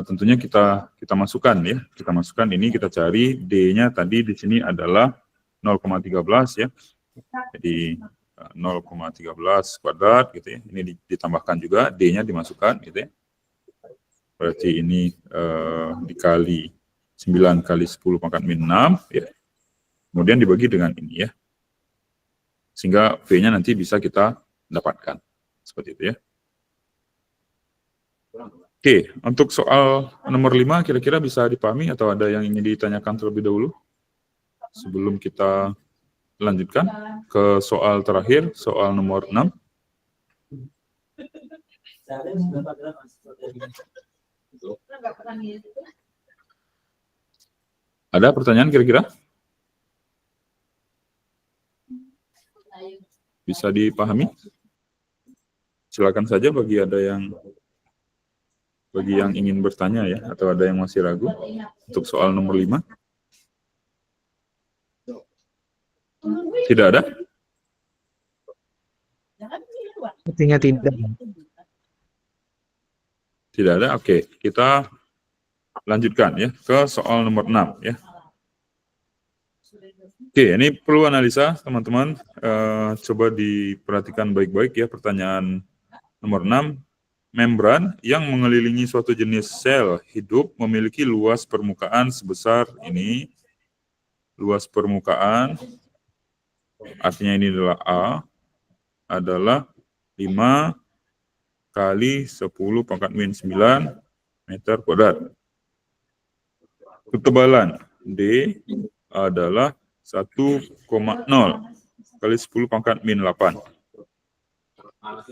tentunya kita masukkan ya, kita masukkan ini, kita cari D-nya tadi di sini adalah 0,13 ya. Jadi 0,13 kuadrat gitu ya. Ini ditambahkan juga, D-nya dimasukkan gitu ya. Berarti ini dikali 9 kali 10 pangkat min 6 ya. Kemudian dibagi dengan ini ya. Sehingga V-nya nanti bisa kita dapatkan. Seperti itu ya. Oke, untuk soal nomor 5 kira-kira bisa dipahami atau ada yang ingin ditanyakan terlebih dahulu? Sebelum kita lanjutkan ke soal terakhir, soal nomor 6. Ada pertanyaan kira-kira? Bisa dipahami? Silakan saja bagi yang ingin bertanya ya, atau ada yang masih ragu untuk soal nomor 5. Tidak ada? Sepertinya tidak. Tidak ada. Oke, kita lanjutkan ya ke soal nomor 6 ya. Oke, ini perlu analisa teman-teman. Coba diperhatikan baik-baik ya, pertanyaan nomor 6. Membran yang mengelilingi suatu jenis sel hidup memiliki luas permukaan sebesar ini. Luas permukaan, artinya ini adalah A, adalah 5 kali 10 pangkat min 9 meter kuadrat. Ketebalan D adalah 1,0 kali 10 pangkat min 8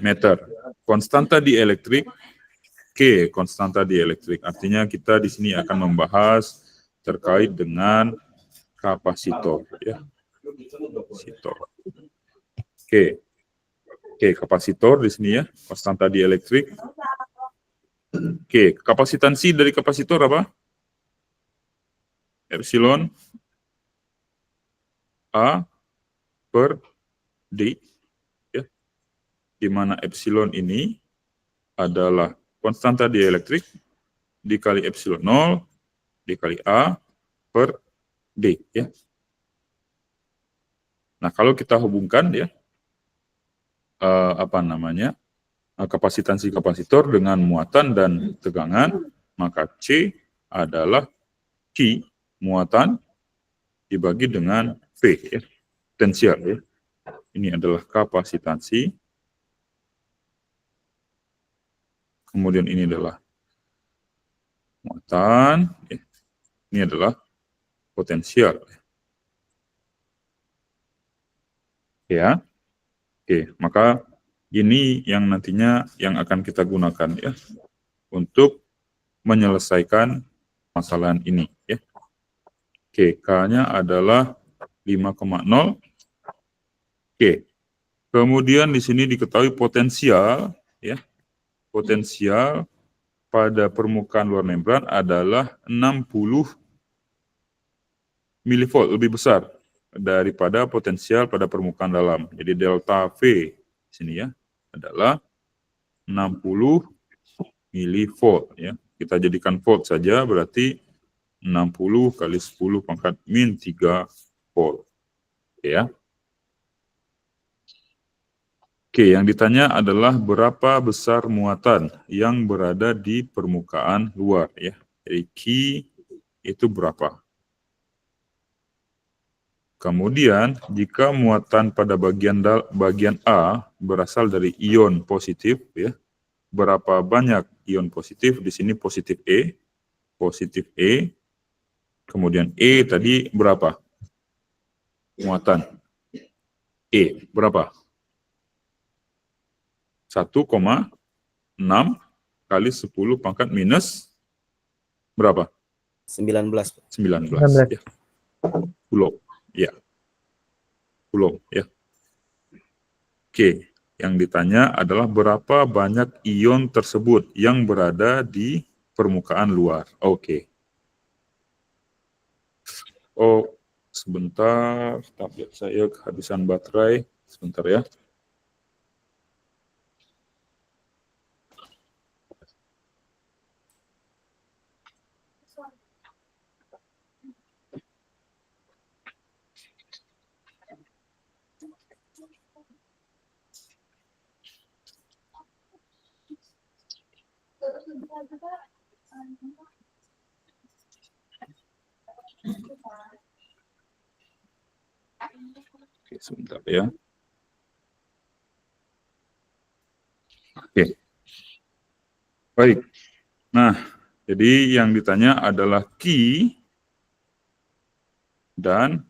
meter. Konstanta dielektrik K, konstanta dielektrik. Artinya kita di sini akan membahas terkait dengan kapasitor ya. Kapasitor. Oke, kapasitor di sini ya, konstanta dielektrik. Oke, kapasitansi dari kapasitor apa? Epsilon A per D ya. Di mana epsilon ini adalah konstanta dielektrik dikali epsilon 0 dikali A per D ya. Nah, kalau kita hubungkan ya kapasitansi kapasitor dengan muatan dan tegangan, maka C adalah Q muatan dibagi dengan V ya, potensial ya. Ini adalah kapasitansi. Kemudian ini adalah muatan, ya. Ini adalah potensial. Ya. Oke, maka ini yang nantinya yang akan kita gunakan ya untuk menyelesaikan permasalahan ini ya. Oke, K-nya adalah 5,0. Oke. Kemudian di sini diketahui potensial, ya. Potensial pada permukaan luar membran adalah 60 milivolt, lebih besar daripada potensial pada permukaan dalam. Jadi delta V di sini ya adalah 60 milivolt ya. Kita jadikan volt saja, berarti 60 kali 10 pangkat min 3 volt. Oke ya. Oke, yang ditanya adalah berapa besar muatan yang berada di permukaan luar ya. Jadi Q itu berapa? Kemudian jika muatan pada bagian A berasal dari ion positif ya. Berapa banyak ion positif? Di sini positif E. Kemudian E tadi berapa? Muatan E berapa? 1,6 kali 10 pangkat minus berapa? 19. 19 ya. Coulomb. Ya. Coulomb ya. Oke, yang ditanya adalah berapa banyak ion tersebut yang berada di permukaan luar. Oke. Oh, sebentar, tablet saya kehabisan baterai. Sebentar ya. Oke, sebentar ya. Oke. Baik. Nah, jadi yang ditanya adalah Q dan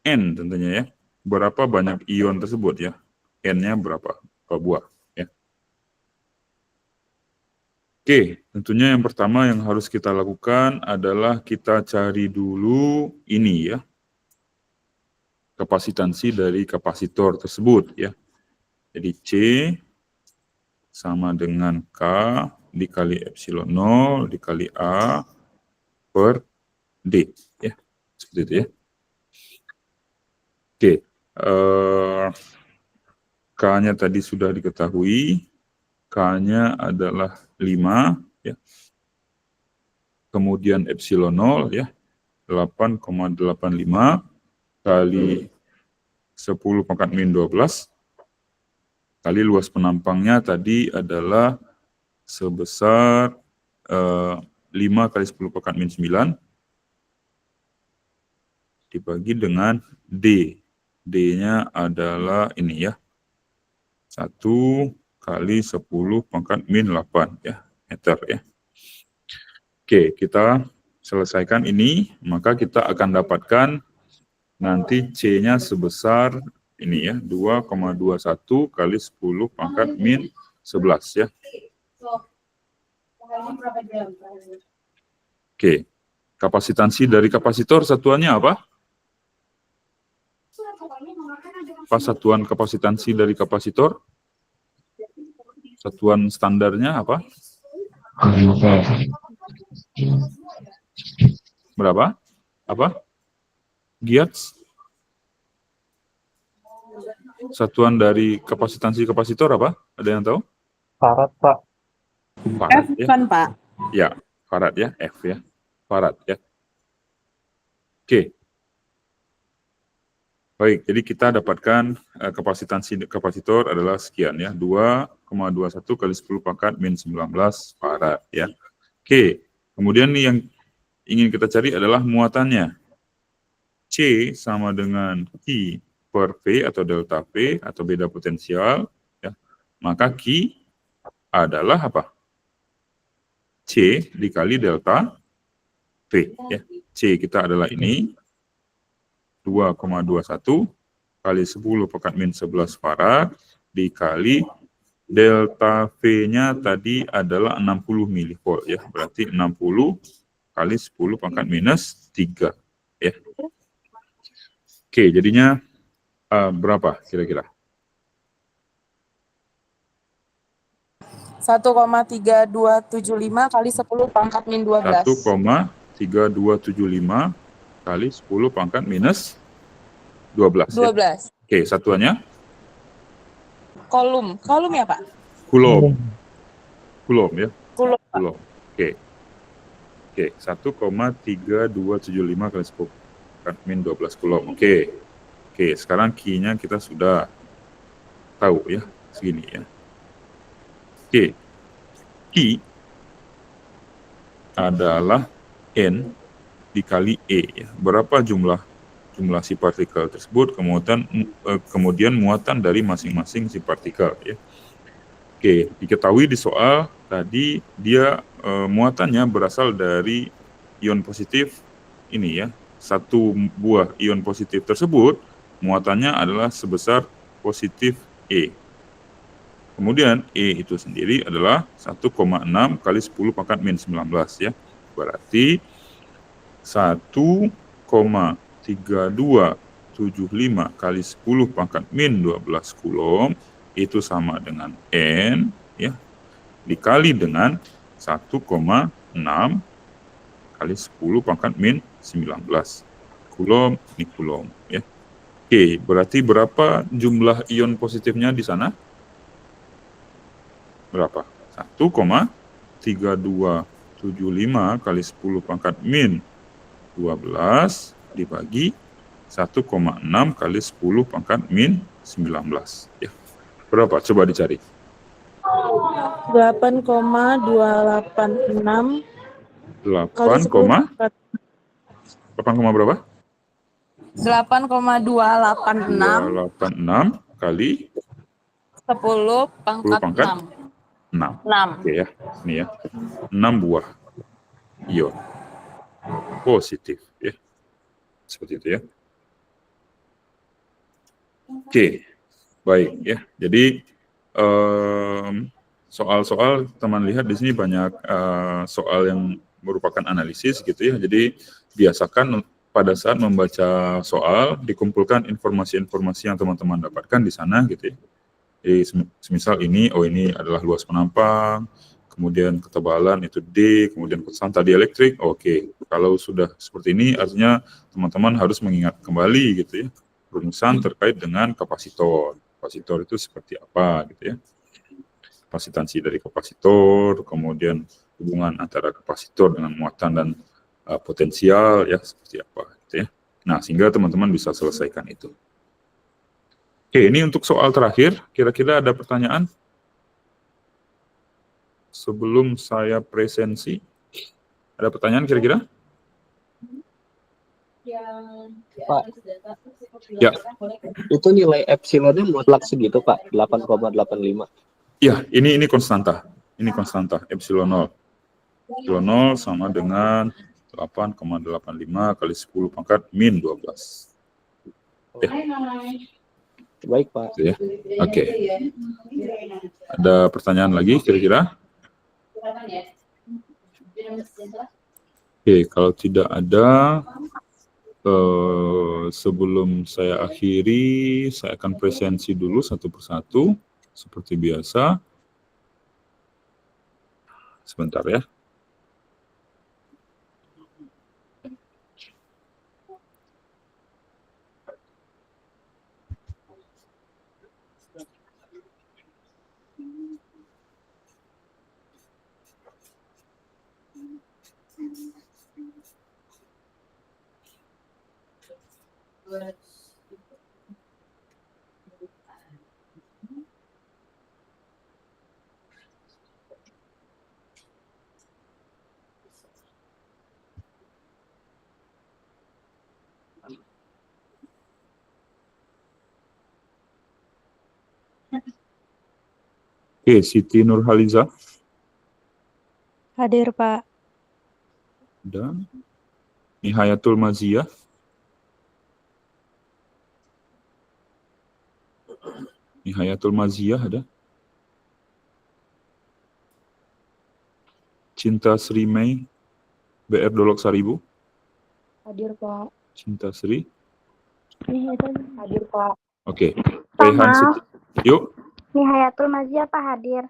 N tentunya ya. Berapa banyak ion tersebut ya? N-nya berapa buah ya. Oke, tentunya yang pertama yang harus kita lakukan adalah kita cari dulu ini ya. Kapasitansi dari kapasitor tersebut ya. Jadi C sama dengan K dikali epsilon 0 dikali A per D ya. Seperti itu ya. Oke. K-nya tadi sudah diketahui. K-nya adalah 5 ya. Kemudian epsilon 0 ya. 8,85 kali 10 pangkat min 12 kali luas penampangnya tadi adalah sebesar 5 kali 10 pangkat min 9 dibagi dengan D. D-nya adalah ini ya. 1 kali 10 pangkat min 8 ya, meter ya. Oke, kita selesaikan ini, maka kita akan dapatkan nanti C-nya sebesar ini ya, 2,21 kali 10 pangkat min 11 ya. Oke, kapasitansi dari kapasitor satuannya apa? Apa satuan kapasitansi dari kapasitor? Satuan standarnya apa? Berapa? Apa? Giats? Satuan dari kapasitansi kapasitor apa? Ada yang tahu? Farad, Pak. Farad, F ya. kan, Pak? Ya, farad ya, F ya. Farad ya. Oke. Baik, jadi kita dapatkan kapasitansi kapasitor adalah sekian ya, 2,21 kali 10 pangkat min 19 farad ya. Oke, kemudian nih yang ingin kita cari adalah muatannya. C sama dengan Q per V atau delta V atau beda potensial ya. Maka Q adalah apa? C dikali delta V ya. C kita adalah ini 2,21 kali 10 pangkat min 11 farad dikali delta V-nya tadi adalah 60 milivolt ya. Berarti 60 kali 10 pangkat minus 3. Ya. Oke, jadinya berapa kira-kira? 1,3275 kali 10 pangkat min 12. 1,3275 kali 10 pangkat minus 12. Ya. 12. Oke, satuannya Kolom ya Pak? kulom. Kulom ya. Kulom. Kulom. Oke. Oke, 1,3275 kali 10 pangkat min 12 kulom. Oke. Oke, sekarang Q-nya kita sudah tahu ya, segini ya. Oke. Q adalah N dikali E ya. Berapa jumlah si partikel tersebut, kemudian muatan dari masing-masing si partikel ya. Oke, diketahui di soal tadi dia muatannya berasal dari ion positif ini ya. Satu buah ion positif tersebut muatannya adalah sebesar positif E. Kemudian E itu sendiri adalah 1,6 kali 10 pangkat min 19 ya. Berarti 1,3275 kali 10 pangkat min 12 kulom itu sama dengan N ya, dikali dengan 1,6 kali 10 pangkat min 19 kulom ini kulom ya. Oke, berarti berapa jumlah ion positifnya di sana? Berapa? 1,3275 kali 10 pangkat min 12 dibagi 1,6 kali 10 pangkat min 19 ya. Berapa? Coba dicari. 8,286 8, 8, berapa? 8,286 286 kali 10 pangkat 10 pangkat 6. 6. Oke ya. Ini ya. 6 buah ion positif ya. Seperti itu ya. Oke. Baik ya. Jadi soal-soal teman lihat di sini banyak soal yang merupakan analisis gitu ya. Jadi biasakan pada saat membaca soal dikumpulkan informasi-informasi yang teman-teman dapatkan di sana gitu ya. Jadi semisal ini adalah luas penampang, kemudian ketebalan itu D, kemudian kesan tadi elektrik. Oke. Kalau sudah seperti ini artinya teman-teman harus mengingat kembali gitu ya rumusan terkait dengan kapasitor. Kapasitor itu seperti apa gitu ya. Kapasitansi dari kapasitor, kemudian hubungan antara kapasitor dengan muatan dan potensial ya seperti apa gitu ya. Nah, sehingga teman-teman bisa selesaikan itu. Oke, ini untuk soal terakhir. Kira-kira ada pertanyaan? Sebelum saya presensi, ada pertanyaan kira-kira? Pak. Ya. Itu nilai epsilonnya mutlak segitu Pak, 8,85. Ya, ini konstanta. Ini konstanta, epsilon 0. Epsilon 0 sama dengan 8,85 kali 10 pangkat min 12. Ya. Baik Pak. Gitu ya. Oke. Ada pertanyaan lagi kira-kira? Oke, kalau tidak ada, sebelum saya akhiri, saya akan presensi dulu satu persatu, seperti biasa. Sebentar ya. Oke, Siti Nurhaliza. Hadir, Pak. Dan Nihayatul Maziyah. Nihayatul Maziyah ada. Cinta Sri Mei. BR Dolok Saribu, Hadir, Pak. Cinta Sri. Hadir, Pak. Oke. Rehan Siti. Yuk. Nihayatul Mazia, Pak, hadir.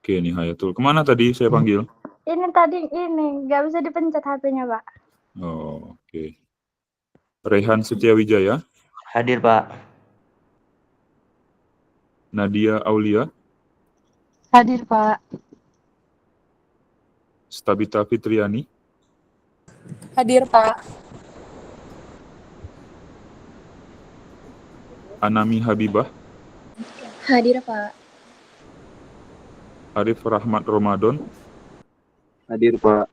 Oke, Nihayatul. Kemana tadi saya panggil? Ini tadi nggak bisa dipencet HP-nya, Pak. Oh, oke. Rehan Setiawijaya, Hadir, Pak. Nadia Aulia, Hadir, Pak. Stabita Fitriani, Hadir, Pak. Anami Habibah, Hadir, Pak. Arif Rahmat Ramadan, Hadir, Pak.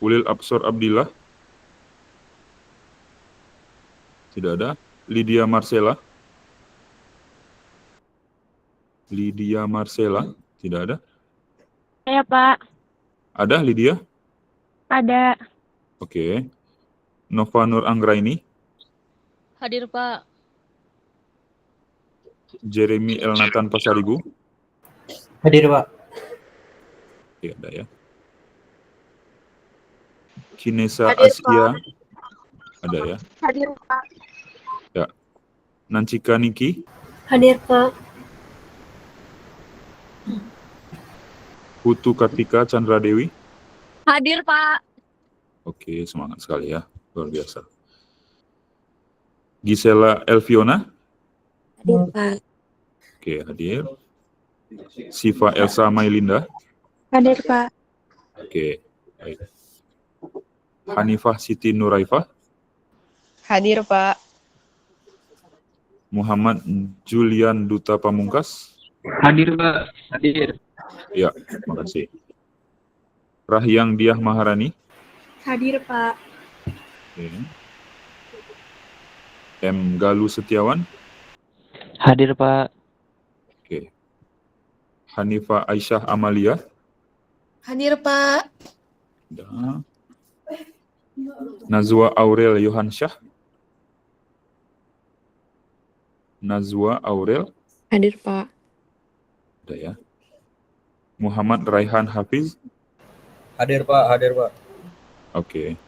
Ulil Absor Abdillah, tidak ada. Lydia Marcella, tidak ada. Ya, Pak. Ada Lydia? Ada. Oke. Nova Nur Anggraini, Hadir, Pak. Jeremy Elnatan Pasaribu, Hadir, Pak. Oke, ada ya. Kinesa Hadir, Asia, ada ya. Hadir, Pak. Ya. Nancika Niki, Hadir, Pak. Putu Kartika Chandra Dewi. Hadir, Pak. Oke, semangat sekali ya. Luar biasa. Gisela Elviona. Hadir, Pak. Oke, hadir. Siva Elsa Mailinda. Hadir, Pak. Oke, baik. Hanifah Siti Nuraifah. Hadir, Pak. Muhammad Julian Duta Pamungkas. Hadir, Pak. Hadir. Ya, makasih. Rahyang Diah Maharani. Hadir, Pak. Oke. M. Galuh Setiawan. Hadir, Pak. Oke. Hanifah Aisyah Amalia. Hadir, Pak. Ada. Nazwa Aurel Yohansyah. Nazwa Aurel. Hadir, Pak. Ada ya. Muhammad Raihan Hafiz. Hadir, Pak. Hadir, Pak. Oke.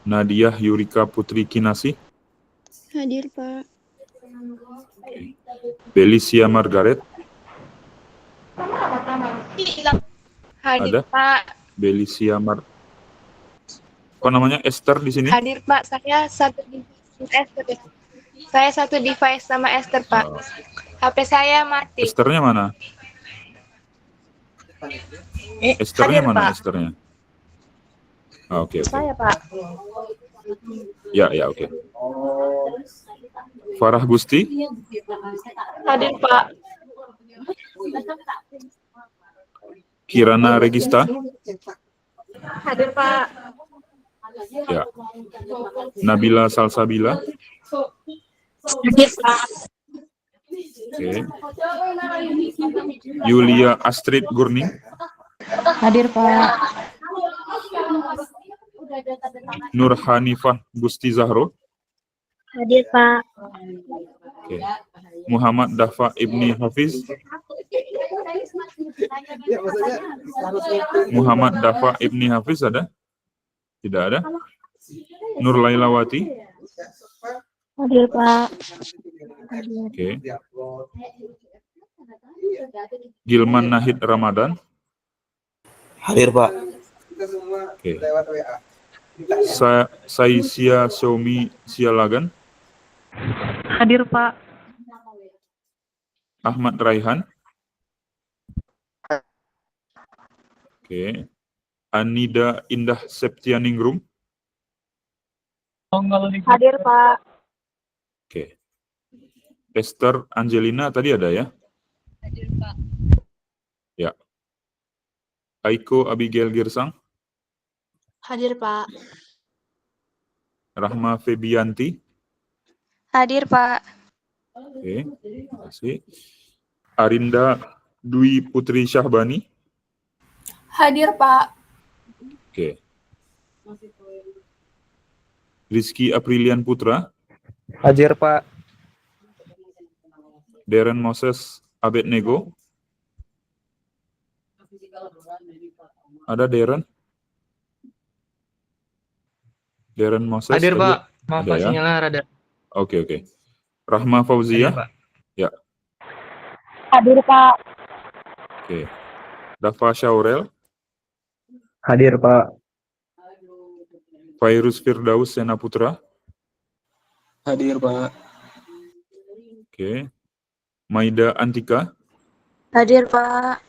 Nadia Yurika Putri Kinasi. Hadir, Pak. Belicia Margaret. Hadir, Ada? Pak. Belicia Apa namanya? Esther di sini? Hadir, Pak. Saya satu device Esther. Saya satu device sama Esther, Pak. Oh. HP saya mati. Esternya mana? Esternya hadir, mana? Pak. Esternya? Ah, oke, oke. Saya, Pak. Ya, ya, oke. Farah Gusti. Hadir, Pak. Kirana Regista. Hadir, Pak. Ya. Nabila Salsabila. Hadir, Pak. Oke. Yulia Astrid Gurning. Hadir, Pak. Nur Hanifah Gusti Zahro. Hadir, Pak. Oke. Muhammad Dafa Ibni Hafiz. Muhammad Dafa Ibni Hafiz ada? Tidak ada. Nur Lailawati. Hadir, Pak. Oke. Gilman Nahid Ramadan. Hadir, Pak. Oke. Saisia Xiaomi Sialagan. Hadir, Pak. Ahmad Raihan. Oke. Anida Indah Septianingrum. Hadir, Pak. Oke. Esther Angelina tadi ada ya? Hadir, Pak. Ya. Aiko Abigail Girsang. Hadir, Pak. Rahma Febianti. Hadir, Pak. Oke. Terima kasih. Arinda Dwi Putri Syahbani. Hadir, Pak. Oke. Rizky Aprilian Putra. Hadir, Pak. Darren Moses Abednego. Ada Darren? Darren Moses? Hadir, tadi? Pak. Maaf, Ada Pak, ya? sinyalnya rada. Oke. Rahma Hadir, Fauzia? Pak. Ya. Hadir, Pak. Oke. Dafa Syaurel? Hadir, Pak. Fairuz Firdaus Senaputra? Hadir, Pak. Oke. Maida Antika? Hadir, Pak.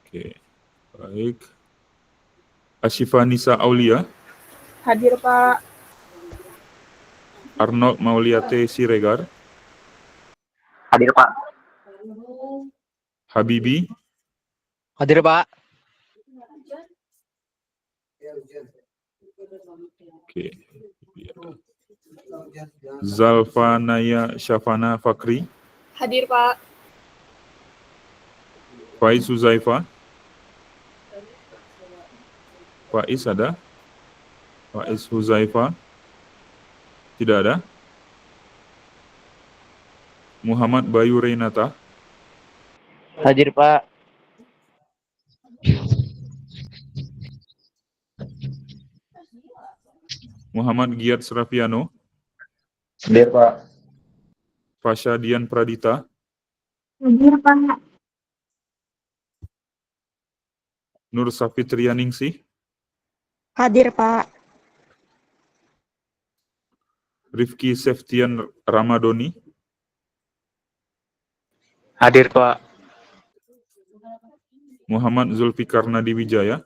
Oke. Baik. Ashifa Nisa Aulia? Hadir, Pak. Arnold Mauliate Siregar? Hadir, Pak. Habibi? Hadir, Pak. Oke. Zalfanaya Syafana Fakri? Hadir, Pak. Faiz Huzaifa? Faiz ada? Faiz Huzaifa? Tidak ada? Muhammad Bayu Renata? Hadir, Pak. Muhammad Giat Serafiano? Hadir, Pak. Fasha Dian Pradita? Hadir, Pak. Nur Safitrianingsih? Hadir, Pak. Rifki Seftian Ramadoni? Hadir, Pak. Muhammad Zulfikar Nadi Wijaya?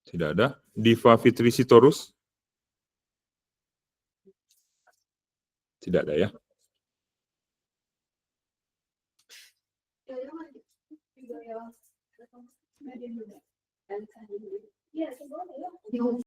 Tidak ada. Diva Fitri Sitorus? Tidak ada ya.